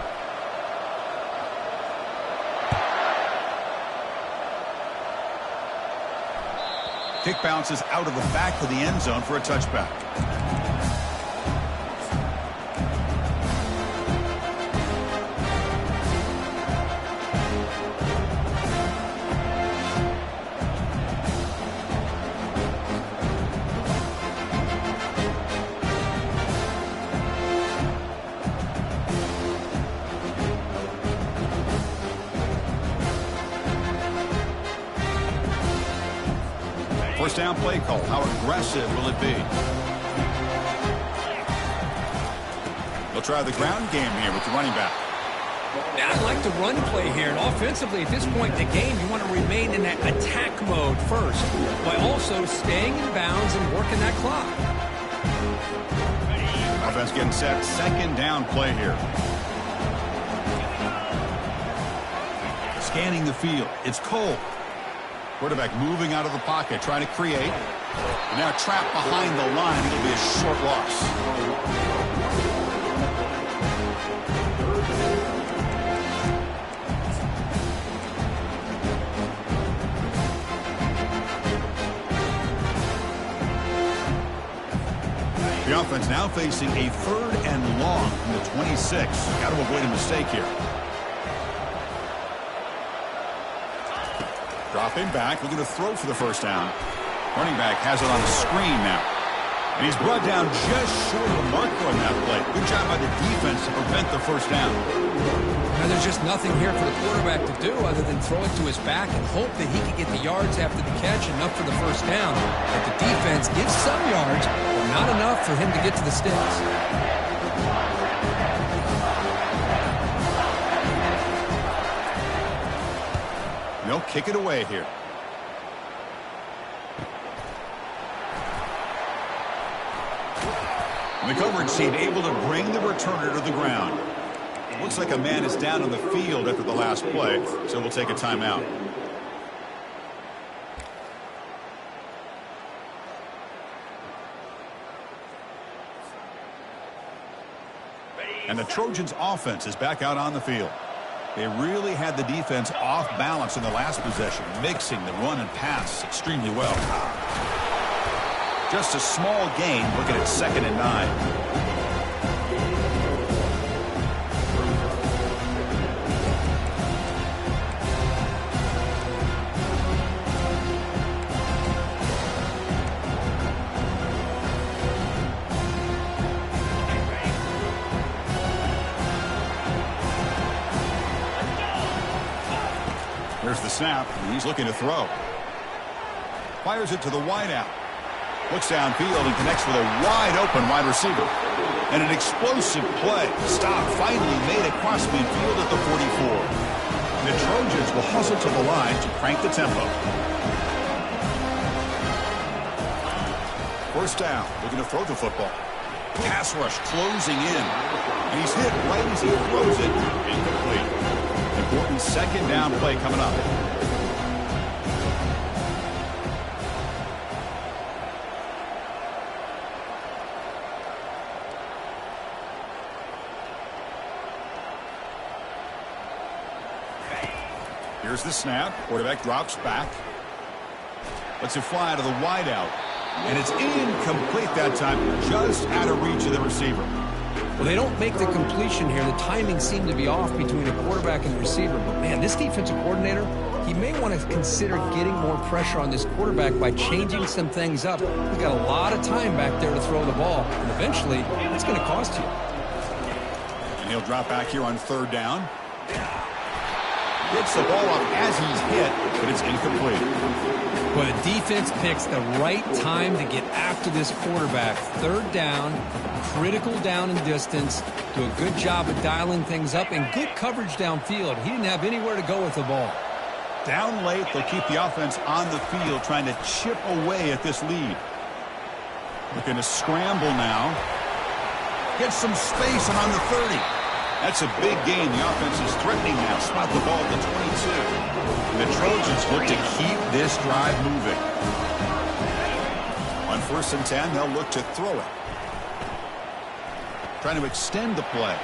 [SPEAKER 1] Kick bounces out of the back of the end zone for a touchback. First down play call. How aggressive will it be? They'll try the ground game here with the running back.
[SPEAKER 2] Now, I like the run play here. And offensively, at this point in the game, you want to remain in that attack mode first, while also staying in bounds and working that clock.
[SPEAKER 1] Offense getting set. Second down play here. Scanning the field. It's Cole. Quarterback moving out of the pocket, trying to create. And now trapped behind the line. It'll be a short loss. The offense now facing a 3rd and long from the 26. Got to avoid a mistake here. Dropping back, looking to throw for the first down. Running back has it on the screen now. And he's brought down just short of the marker on that play. Good job by the defense to prevent the first down.
[SPEAKER 2] Now, there's just nothing here for the quarterback to do other than throw it to his back and hope that he can get the yards after the catch, enough for the first down. But the defense gives some yards, but not enough for him to get to the sticks.
[SPEAKER 1] They'll kick it away here. The coverage team able to bring the returner to the ground. Looks like a man is down on the field after the last play, so we'll take a timeout. And the Trojans' offense is back out on the field. They really had the defense off balance in the last possession, mixing the run and pass extremely well. Just a small gain, looking at 2nd and 9. There's the snap, and he's looking to throw. Fires it to the wideout. Looks downfield and connects with a wide-open wide receiver. And an explosive play. Stop finally made across midfield at the 44. And the Trojans will hustle to the line to crank the tempo. First down, looking to throw the football. Pass rush closing in. And he's hit right as he throws it. Incomplete. Important 2nd down play coming up. Here's the snap. Quarterback drops back. Lets it fly to the wideout. And it's incomplete that time, just out of reach of the receiver.
[SPEAKER 2] Well, they don't make the completion here. The timing seemed to be off between the quarterback and the receiver. But, man, this defensive coordinator, he may want to consider getting more pressure on this quarterback by changing some things up. He's got a lot of time back there to throw the ball. And eventually, it's going to cost you.
[SPEAKER 1] And he'll drop back here on 3rd down. Gets the ball up as he's hit, but it's incomplete.
[SPEAKER 2] Well, the defense picks the right time to get after this quarterback. 3rd down, critical down and distance. Do a good job of dialing things up and good coverage downfield. He didn't have anywhere to go with the ball.
[SPEAKER 1] Down late, they'll keep the offense on the field trying to chip away at this lead. Looking to scramble now. Get some space and on the 30. That's a big gain. The offense is threatening now. Spot the ball at the 22. And the Trojans look to keep this drive moving. On 1st and 10, they'll look to throw it. Trying to extend the play.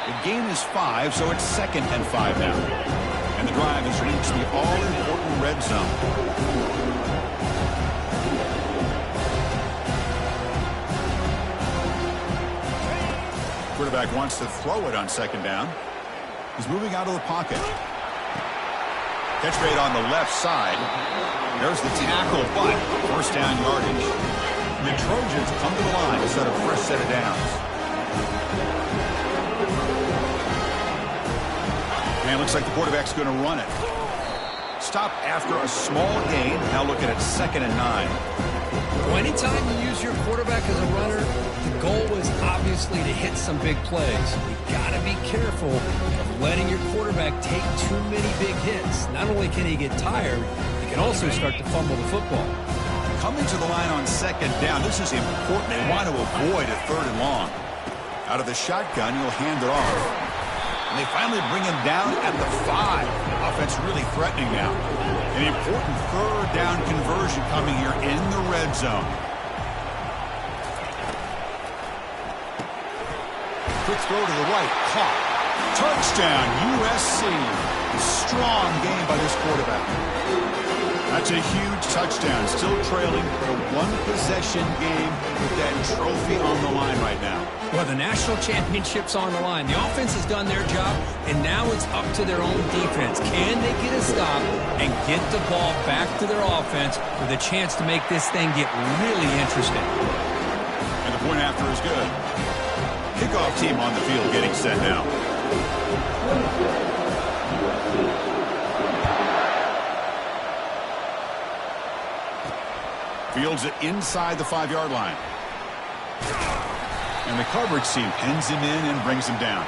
[SPEAKER 1] The gain is 5, so it's 2nd and 5 now. And the drive has reached the all-important red zone. Quarterback wants to throw it on 2nd down. He's moving out of the pocket. Catch made on the left side. There's the tackle, but 1st down yardage. And the Trojans come to the line to set a fresh set of downs. And it looks like the quarterback's going to run it. Stop after a small gain. Now looking at 2nd and 9.
[SPEAKER 2] Well, anytime you use your quarterback as a runner, the goal is obviously to hit some big plays. You got to be careful of letting your quarterback take too many big hits. Not only can he get tired, he can also start to fumble the football.
[SPEAKER 1] Coming to the line on 2nd down, this is important. They want to avoid a 3rd and long. Out of the shotgun, he'll hand it off. And they finally bring him down at the 5. Offense really threatening now. An important 3rd down conversion coming here in the red zone. Quick throw to the right. Caught. Touchdown, USC. Strong game by this quarterback. That's a huge touchdown. Still trailing for a 1-possession game with that trophy on the line right now.
[SPEAKER 2] Well, the national championship's on the line. The offense has done their job, and now it's up to their own defense. Can they get a stop and get the ball back to their offense with a chance to make this thing get really interesting?
[SPEAKER 1] And the point after is good. Kickoff team on the field getting set now. Fields it inside the 5-yard line. And the coverage team pins him in and brings him down.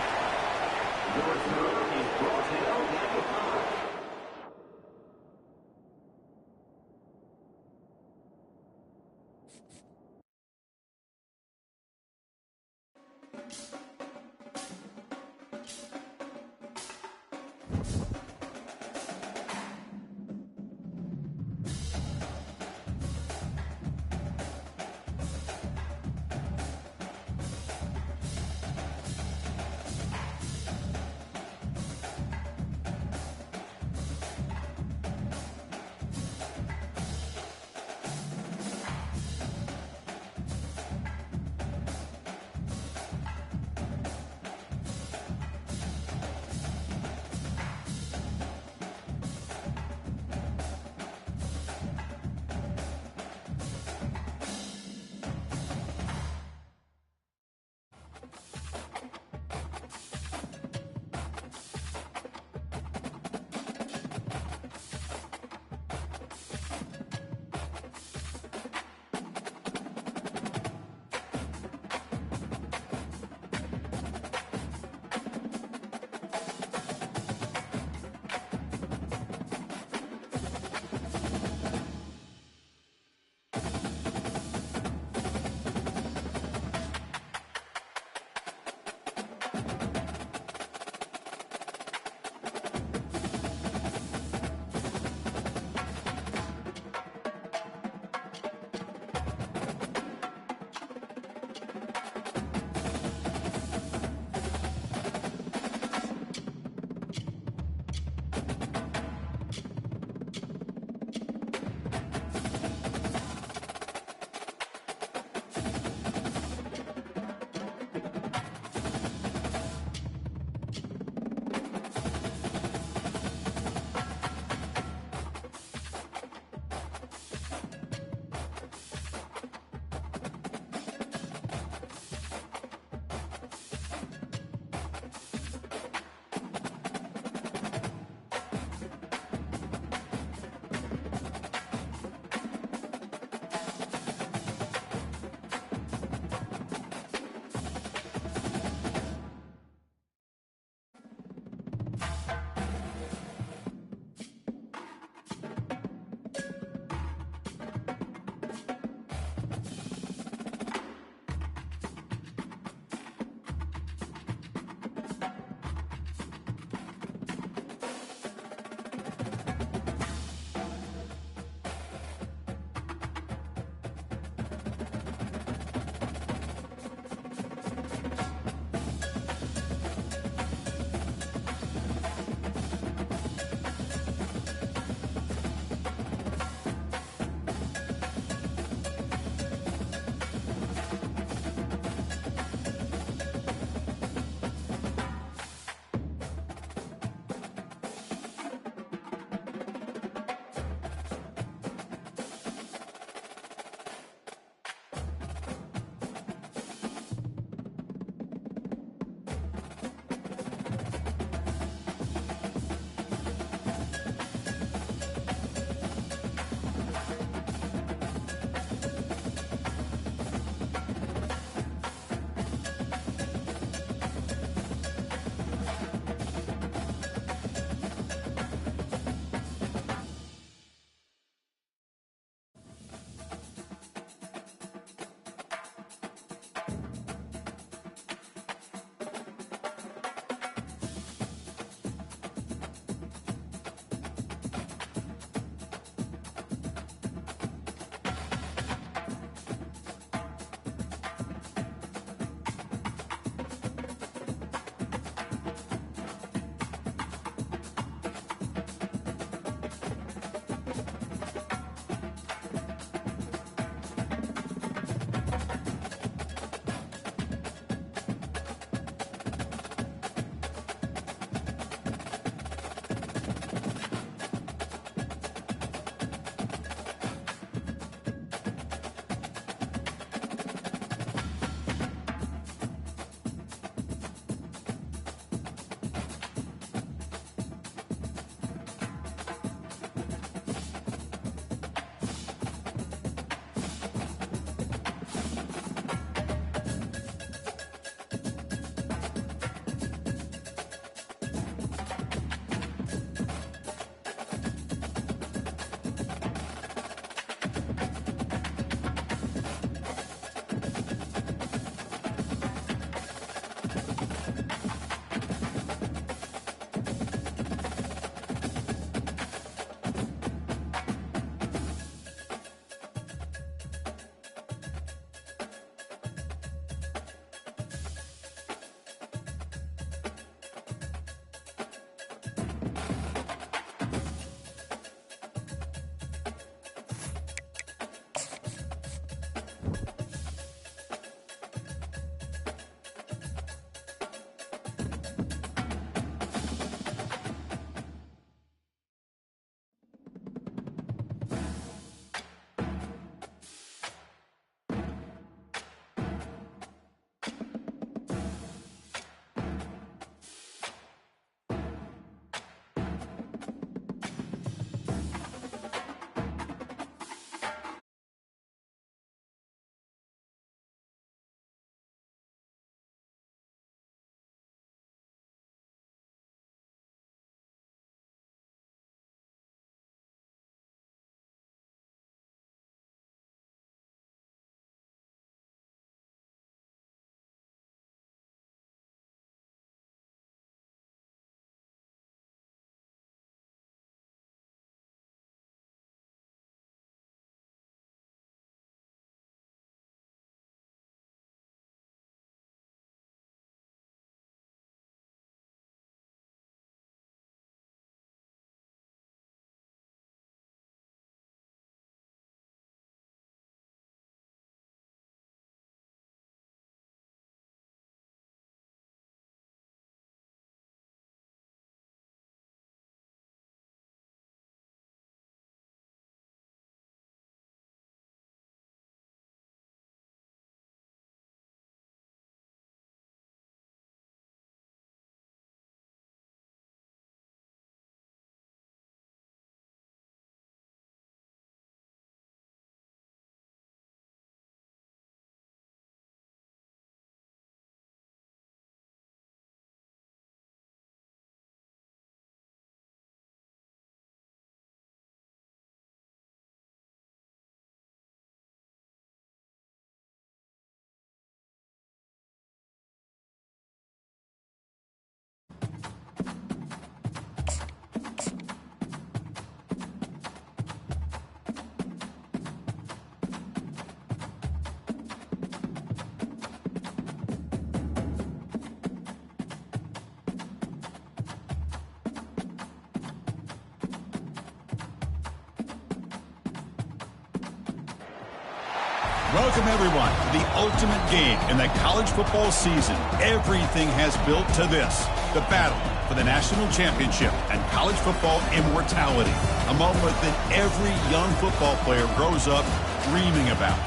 [SPEAKER 1] Welcome, everyone, to the ultimate game in the college football season. Everything has built to this, the battle for the national championship and college football immortality, a moment that every young football player grows up dreaming about.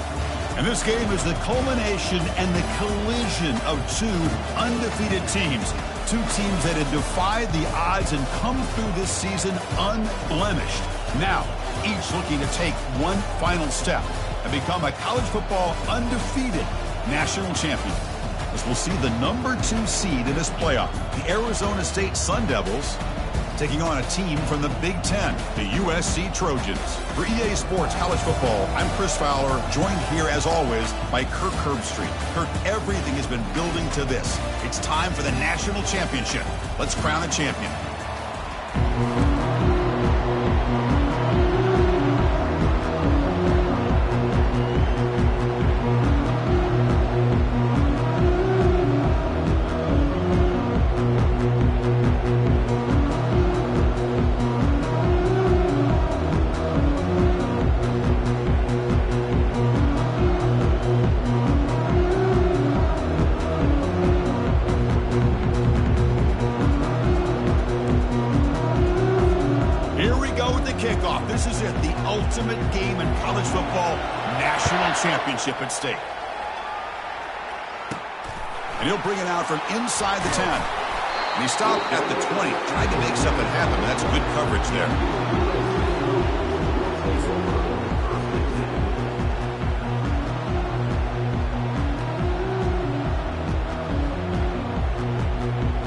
[SPEAKER 1] And this game is the culmination and the collision of two undefeated teams, two teams that had defied the odds and come through this season unblemished. Now, each looking to take one final step and become a college football undefeated national champion. As we'll see the number 2 seed in this playoff, the Arizona State Sun Devils, taking on a team from the Big Ten, the USC Trojans. For EA Sports College Football, I'm Chris Fowler, joined here as always by Kirk Herbstreit. Kirk, everything has been building to this. It's time for the national championship. Let's crown a champion. This is it, the ultimate game in college football, national championship at stake. And he'll bring it out from inside the 10. And he stopped at the 20, trying to make something happen. That's good coverage there.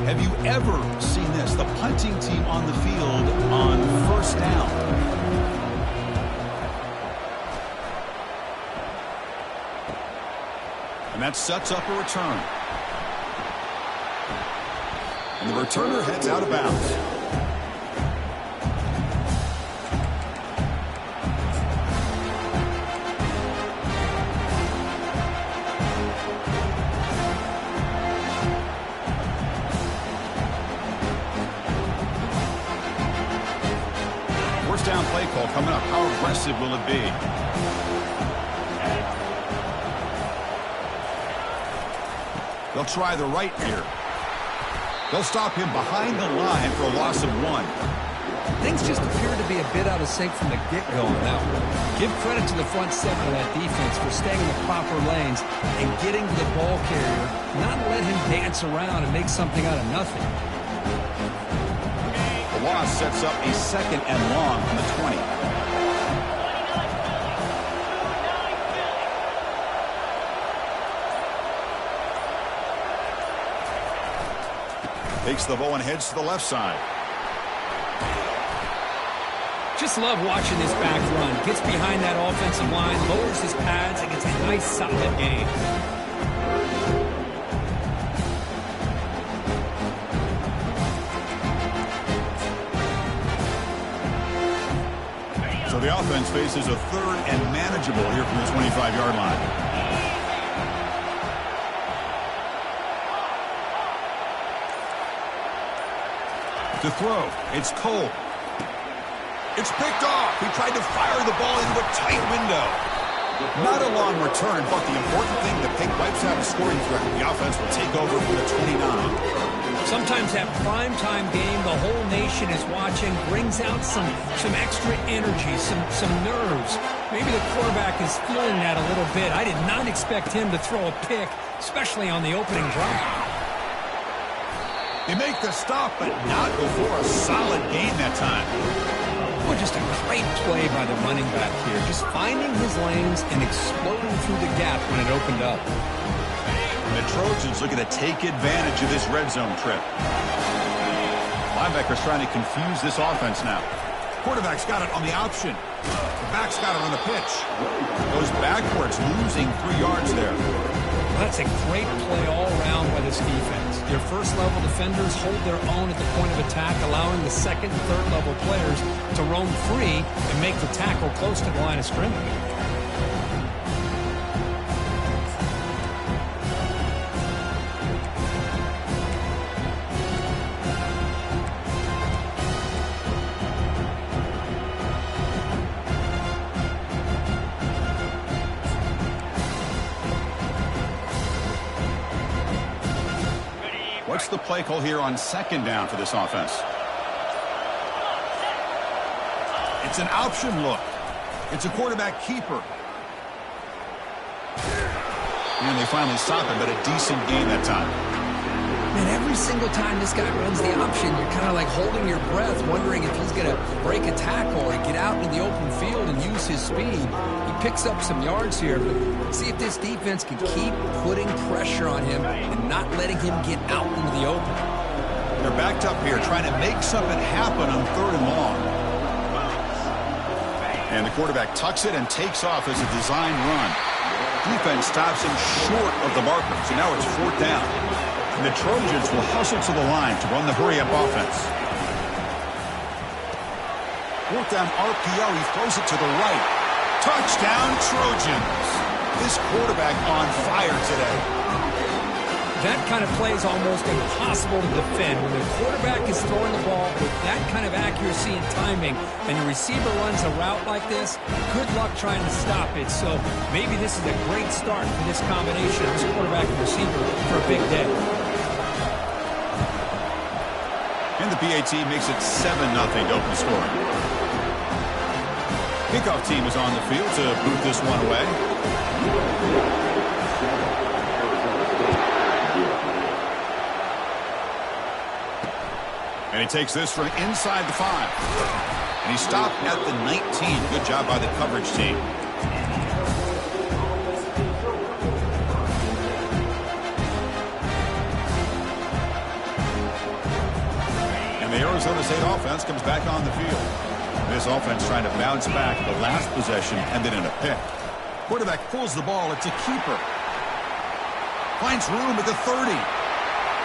[SPEAKER 1] Have you ever seen this? The punting team on the field on first down. And that sets up a return. And the returner heads out of bounds. First down play call coming up. How aggressive will it be? They'll try the right here. They'll stop him behind the line for a loss of 1.
[SPEAKER 2] Things just appear to be a bit out of sync from the get-go on that one. Give credit to the front 7 of that defense for staying in the proper lanes and getting to the ball carrier, not let him dance around and make something out of nothing.
[SPEAKER 1] The loss sets up a 2nd and long from the 20. Takes the ball and heads to the left side.
[SPEAKER 2] Just love watching this back run. Gets behind that offensive line, lowers his pads, and gets a nice solid gain.
[SPEAKER 1] So the offense faces a 3rd and manageable here from the 25-yard line. To throw, it's Cole. It's picked off. He tried to fire the ball into a tight window. Not a long return, but the important thing, the Pink Whites have a scoring threat. The offense will take over from the 29.
[SPEAKER 2] Sometimes that primetime game, the whole nation is watching, brings out some extra energy, some nerves. Maybe the quarterback is feeling that a little bit. I did not expect him to throw a pick, especially on the opening drive.
[SPEAKER 1] They make the stop, but not before a solid gain that time.
[SPEAKER 2] Well, just a great play by the running back here. Just finding his lanes and exploding through the gap when it opened up.
[SPEAKER 1] And the Trojans looking to take advantage of this red zone trip. Linebacker's trying to confuse this offense now. Quarterback's got it on the option. The back's got it on the pitch. Goes backwards, losing 3 yards there.
[SPEAKER 2] That's a great play all around by this defense. Your first-level defenders hold their own at the point of attack, allowing the second and third-level players to roam free and make the tackle close to the line of scrimmage.
[SPEAKER 1] play call here on second down for this offense. It's an option look. It's a quarterback keeper. And they finally stop him, but a decent gain that time.
[SPEAKER 2] And every single time this guy runs the option, you're kind of like holding your breath, wondering if he's going to break a tackle or get out into the open field and use his speed. He picks up some yards here, but see if this defense can keep putting pressure on him and not letting him get out into the open.
[SPEAKER 1] They're backed up here trying to make something happen on 3rd and long. And the quarterback tucks it and takes off as a design run. Defense stops him short of the marker, so now it's 4th down. And the Trojans will hustle to the line to run the hurry-up offense. 4th down RPO, he throws it to the right. Touchdown, Trojans. This quarterback on fire today.
[SPEAKER 2] That kind of play is almost impossible to defend. When the quarterback is throwing the ball with that kind of accuracy and timing, and the receiver runs a route like this, good luck trying to stop it. So maybe this is a great start for this combination of this quarterback and receiver for a big day.
[SPEAKER 1] And the PAT makes it 7-0 to open the scoring. Kickoff team is on the field to boot this one away. And he takes this from inside the 5. And he stopped at the 19. Good job by the coverage team. And the Arizona State offense comes back on the field. This offense trying to bounce back. The last possession ended in a pick. Quarterback pulls the ball. It's a keeper. Finds room at the 30.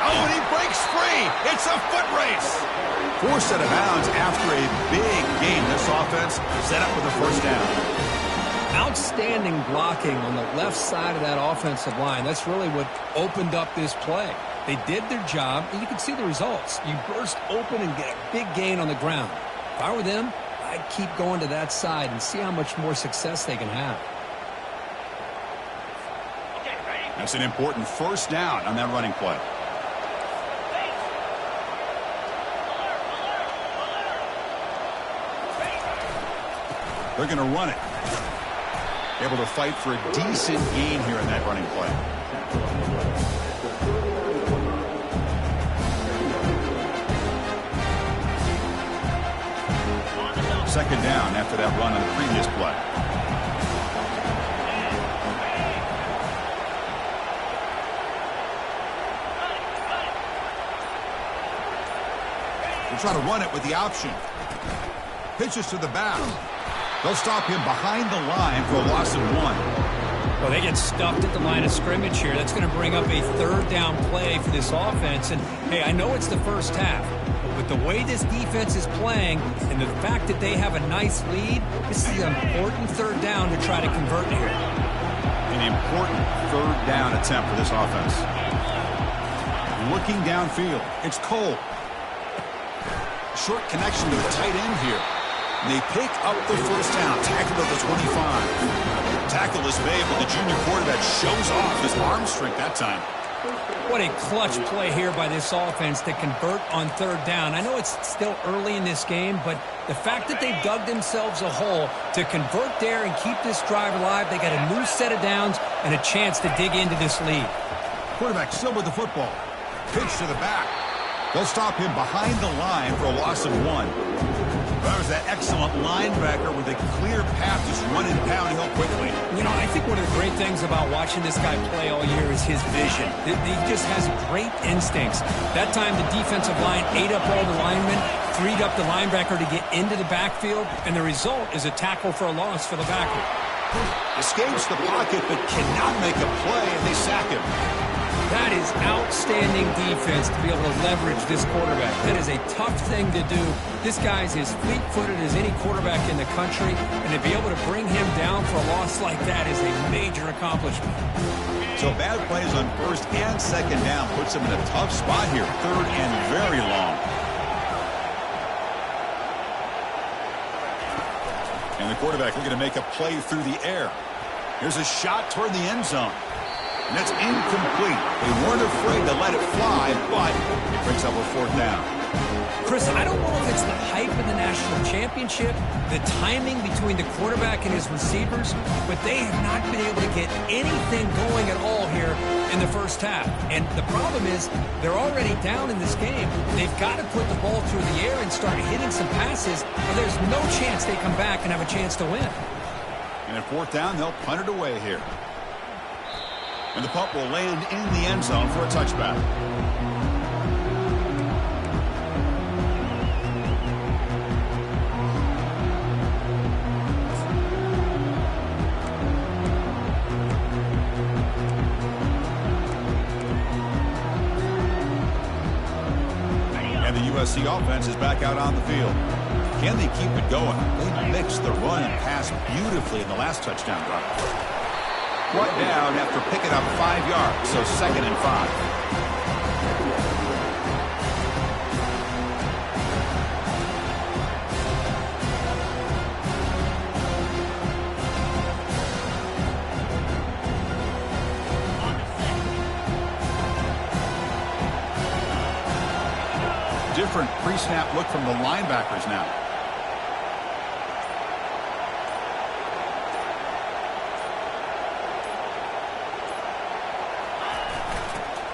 [SPEAKER 1] Oh, and he breaks free. It's a foot race. Forced out of bounds after a big gain. This offense set up with a 1st down.
[SPEAKER 2] Outstanding blocking on the left side of that offensive line. That's really what opened up this play. They did their job, and you can see the results. You burst open and get a big gain on the ground. If I were them, I'd keep going to that side and see how much more success they can have.
[SPEAKER 1] That's an important 1st down on that running play. They're going to run it. Able to fight for a decent gain here in that running play. Second down after that run on the previous play. They're trying to run it with the option. Pitches to the back. They'll stop him behind the line for a loss of 1.
[SPEAKER 2] Well, they get stuffed at the line of scrimmage here. That's going to bring up a 3rd down play for this offense. And, hey, I know it's the first half, but with the way this defense is playing and the fact that they have a nice lead, this is an important 3rd down to try to convert here.
[SPEAKER 1] An important 3rd down attempt for this offense. Looking downfield. It's Cole. Short connection to the tight end here. And they pick up the 1st down. Tackled at the 25. Tackle is made, but the junior quarterback shows off his arm strength that time.
[SPEAKER 2] What a clutch play here by this offense to convert on 3rd down. I know it's still early in this game, but the fact that they've dug themselves a hole to convert there and keep this drive alive, they got a new set of downs and a chance to dig into this lead.
[SPEAKER 1] Quarterback still with the football. Pitch to the back. They'll stop him behind the line for a loss of 1. That was that excellent linebacker with a clear path just running downhill quickly.
[SPEAKER 2] You know, I think one of the great things about watching this guy play all year is his vision. He just has great instincts. That time the defensive line ate up all the linemen, freed up the linebacker to get into the backfield, and the result is a tackle for a loss for the backer.
[SPEAKER 1] Escapes the pocket but cannot make a play, and they sack him.
[SPEAKER 2] That is outstanding defense to be able to leverage this quarterback. That is a tough thing to do. This guy's as fleet-footed as any quarterback in the country, and to be able to bring him down for a loss like that is a major accomplishment.
[SPEAKER 1] So bad plays on 1st and 2nd down puts him in a tough spot here. 3rd and very long. And the quarterback looking to make a play through the air. Here's a shot toward the end zone. And that's incomplete. They weren't afraid to let it fly, but it brings up a fourth down.
[SPEAKER 2] Chris, I don't know if it's the hype of the national championship, the timing between the quarterback and his receivers, but they have not been able to get anything going at all here in the first half. And the problem is they're already down in this game. They've got to put the ball through the air and start hitting some passes, or there's no chance they come back and have a chance to win.
[SPEAKER 1] And at fourth down, they'll punt it away here. And the punt will land in the end zone for a touchback. USC offense is back out on the field. Can they keep it going? They mixed the run and pass beautifully in the last touchdown drive. Brought down after picking up 5 yards, so 2nd and 5. Different pre-snap look from the linebackers now.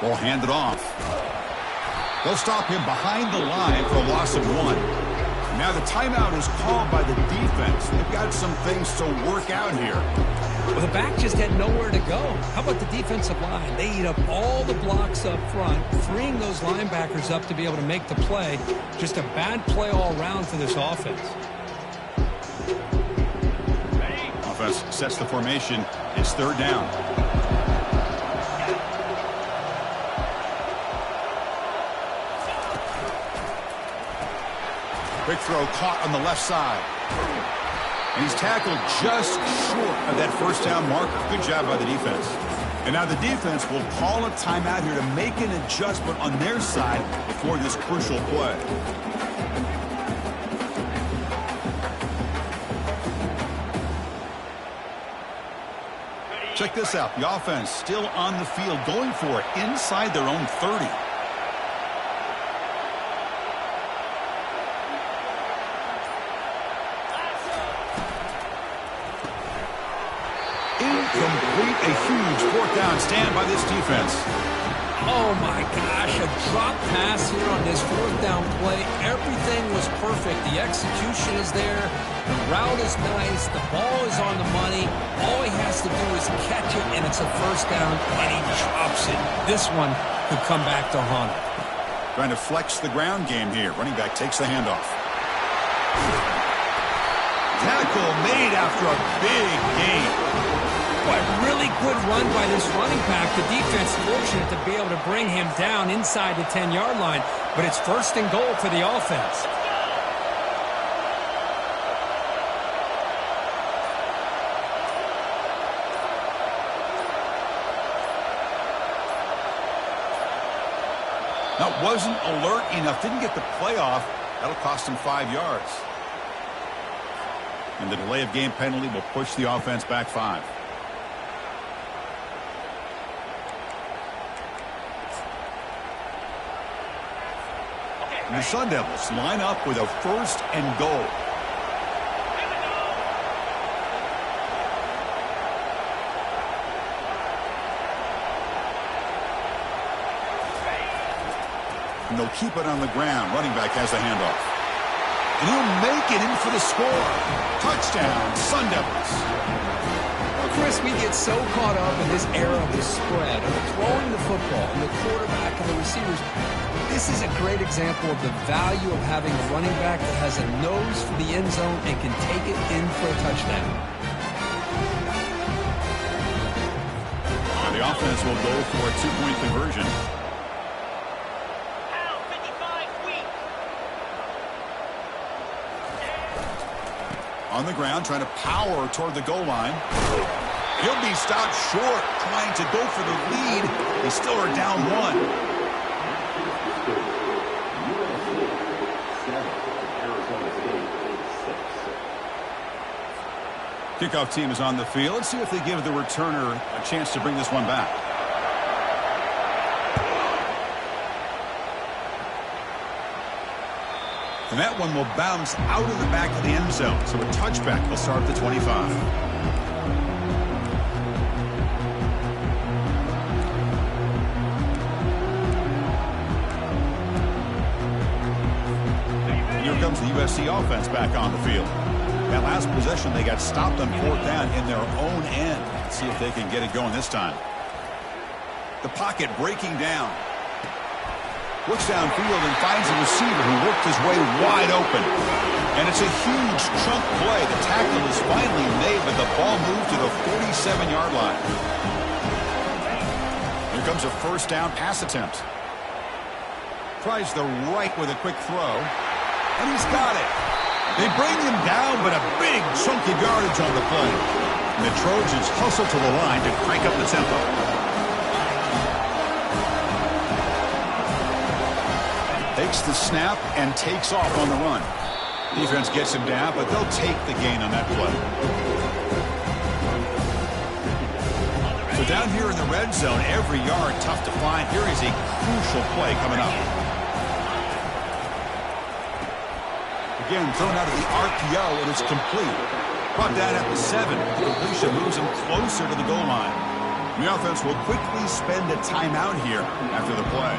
[SPEAKER 1] Ball handed off. They'll stop him behind the line for a loss of 1. Now the timeout is called by the defense. They've got some things to work out here.
[SPEAKER 2] Well, the back just had nowhere to go. How about the defensive line? They eat up all the blocks up front, freeing those linebackers up to be able to make the play. Just a bad play all around for this offense.
[SPEAKER 1] Offense sets the formation. It's 3rd down. Quick throw caught on the left side. And he's tackled just short of that first down marker. Good job by the defense. And now the defense will call a timeout here to make an adjustment on their side before this crucial play. Check this out. The offense still on the field, going for it inside their own 30. Incomplete, a huge 4th down stand by this defense.
[SPEAKER 2] Oh my gosh, a drop pass here on this 4th down play. Everything was perfect. The execution is there. The route is nice. The ball is on the money. All he has to do is catch it, and it's a 1st down, and he drops it. This one could come back to haunt him.
[SPEAKER 1] Trying to flex the ground game here. Running back takes the handoff. Tackle made after a big gain.
[SPEAKER 2] Boy, really good run by this running back. The defense fortunate to be able to bring him down inside the 10-yard line, but it's 1st and goal for the offense.
[SPEAKER 1] That wasn't alert enough. Didn't get the play off. That'll cost him 5 yards. And the delay of game penalty will push the offense back 5. And the Sun Devils line up with a 1st and goal. And they'll keep it on the ground. Running back has the handoff. And he'll make it in for the score. Touchdown, Sun Devils.
[SPEAKER 2] Well, Chris, we get so caught up in this era of the spread, of throwing the football, and the quarterback and the receivers. This is a great example of the value of having a running back that has a nose for the end zone and can take it in for a touchdown.
[SPEAKER 1] And the offense will go for a 2-point conversion. On the ground, trying to power toward the goal line. He'll be stopped short, trying to go for the lead. They still are down 1. Kickoff team is on the field. Let's see if they give the returner a chance to bring this one back. And that one will bounce out of the back of the end zone. So a touchback will start at the 25. Here comes the USC offense back on the field. That last possession, they got stopped on 4th down in their own end. Let's see if they can get it going this time. The pocket breaking down. Looks downfield and finds a receiver who worked his way wide open. And it's a huge chunk play. The tackle is finally made, but the ball moved to the 47-yard line. Here comes a 1st down pass attempt. Tries the right with a quick throw. And he's got it. They bring him down, but a big chunk of yardage on the play. And the Trojans hustle to the line to crank up the tempo. Takes the snap and takes off on the run. Defense gets him down, but they'll take the gain on that play. So down here in the red zone, every yard tough to find. Here is a crucial play coming up. Again, thrown out of the RPO, and it's complete. Brought down at the 7. The completion moves him closer to the goal line. The offense will quickly spend a timeout here after the play.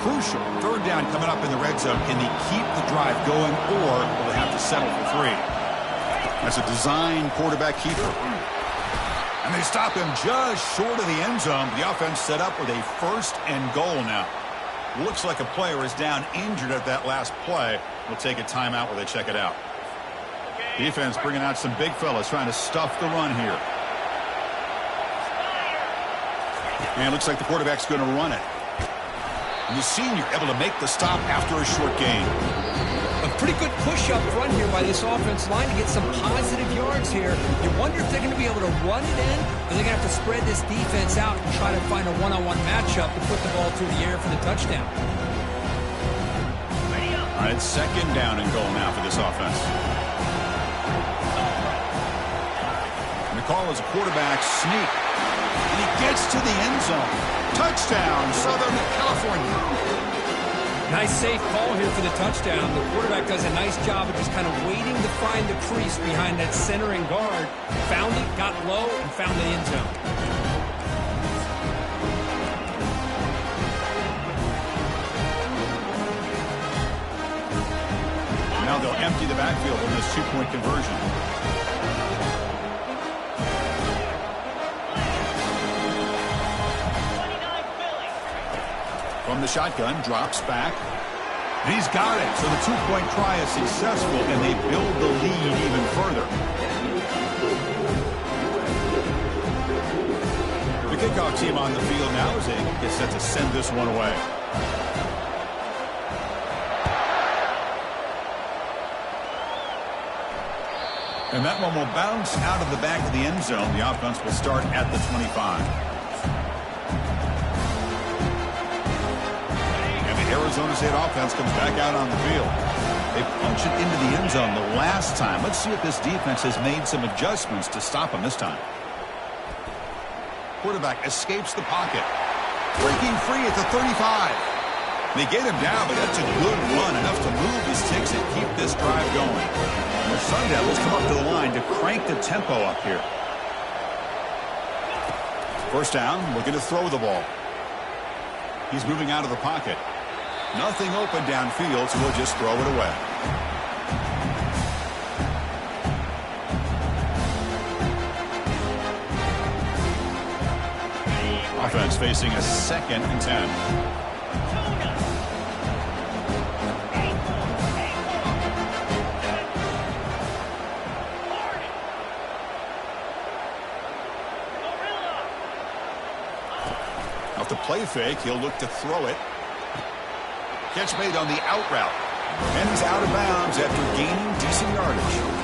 [SPEAKER 1] Crucial. 3rd down coming up in the red zone. Can they keep the drive going, or will they have to settle for 3? That's a design quarterback keeper. And they stop him just short of the end zone. The offense set up with a 1st and goal now. Looks like a player is down injured at that last play. We'll take a timeout while they check it out. Defense bringing out some big fellas trying to stuff the run here. And it looks like the quarterback's going to run it. And the senior able to make the stop after a short gain.
[SPEAKER 2] A pretty good push up front here by this offense line to get some positive yards here. You wonder if they're going to be able to run it in, or they're going to have to spread this defense out and try to find a one-on-one matchup to put the ball through the air for the touchdown.
[SPEAKER 1] All right, 2nd down and goal now for this offense. And the call is a quarterback sneak. And he gets to the end zone. Touchdown, Southern California.
[SPEAKER 2] Nice safe call here for the touchdown. The quarterback does a nice job of just kind of waiting to find the crease behind that centering guard. Found it, got low, and found the end zone.
[SPEAKER 1] Now they'll empty the backfield on this 2-point conversion. From the shotgun, drops back. And he's got it. So the 2-point try is successful, and they build the lead even further. The kickoff team on the field now as they get set to send this one away. And that one will bounce out of the back of the end zone. The offense will start at the 25. Arizona State offense comes back out on the field. They punch it into the end zone the last time. Let's see if this defense has made some adjustments to stop him this time. Quarterback escapes the pocket. Breaking free at the 35. They get him down, but that's a good run, enough to move the sticks and keep this drive going. And the Sun Devils come up to the line to crank the tempo up here. 1st down, looking to throw the ball. He's moving out of the pocket. Nothing open downfield, so we'll just throw it away. Offense facing a 2nd and 10. Off the play fake, he'll look to throw it. Catch made on the out route. And he's out of bounds after gaining decent yardage.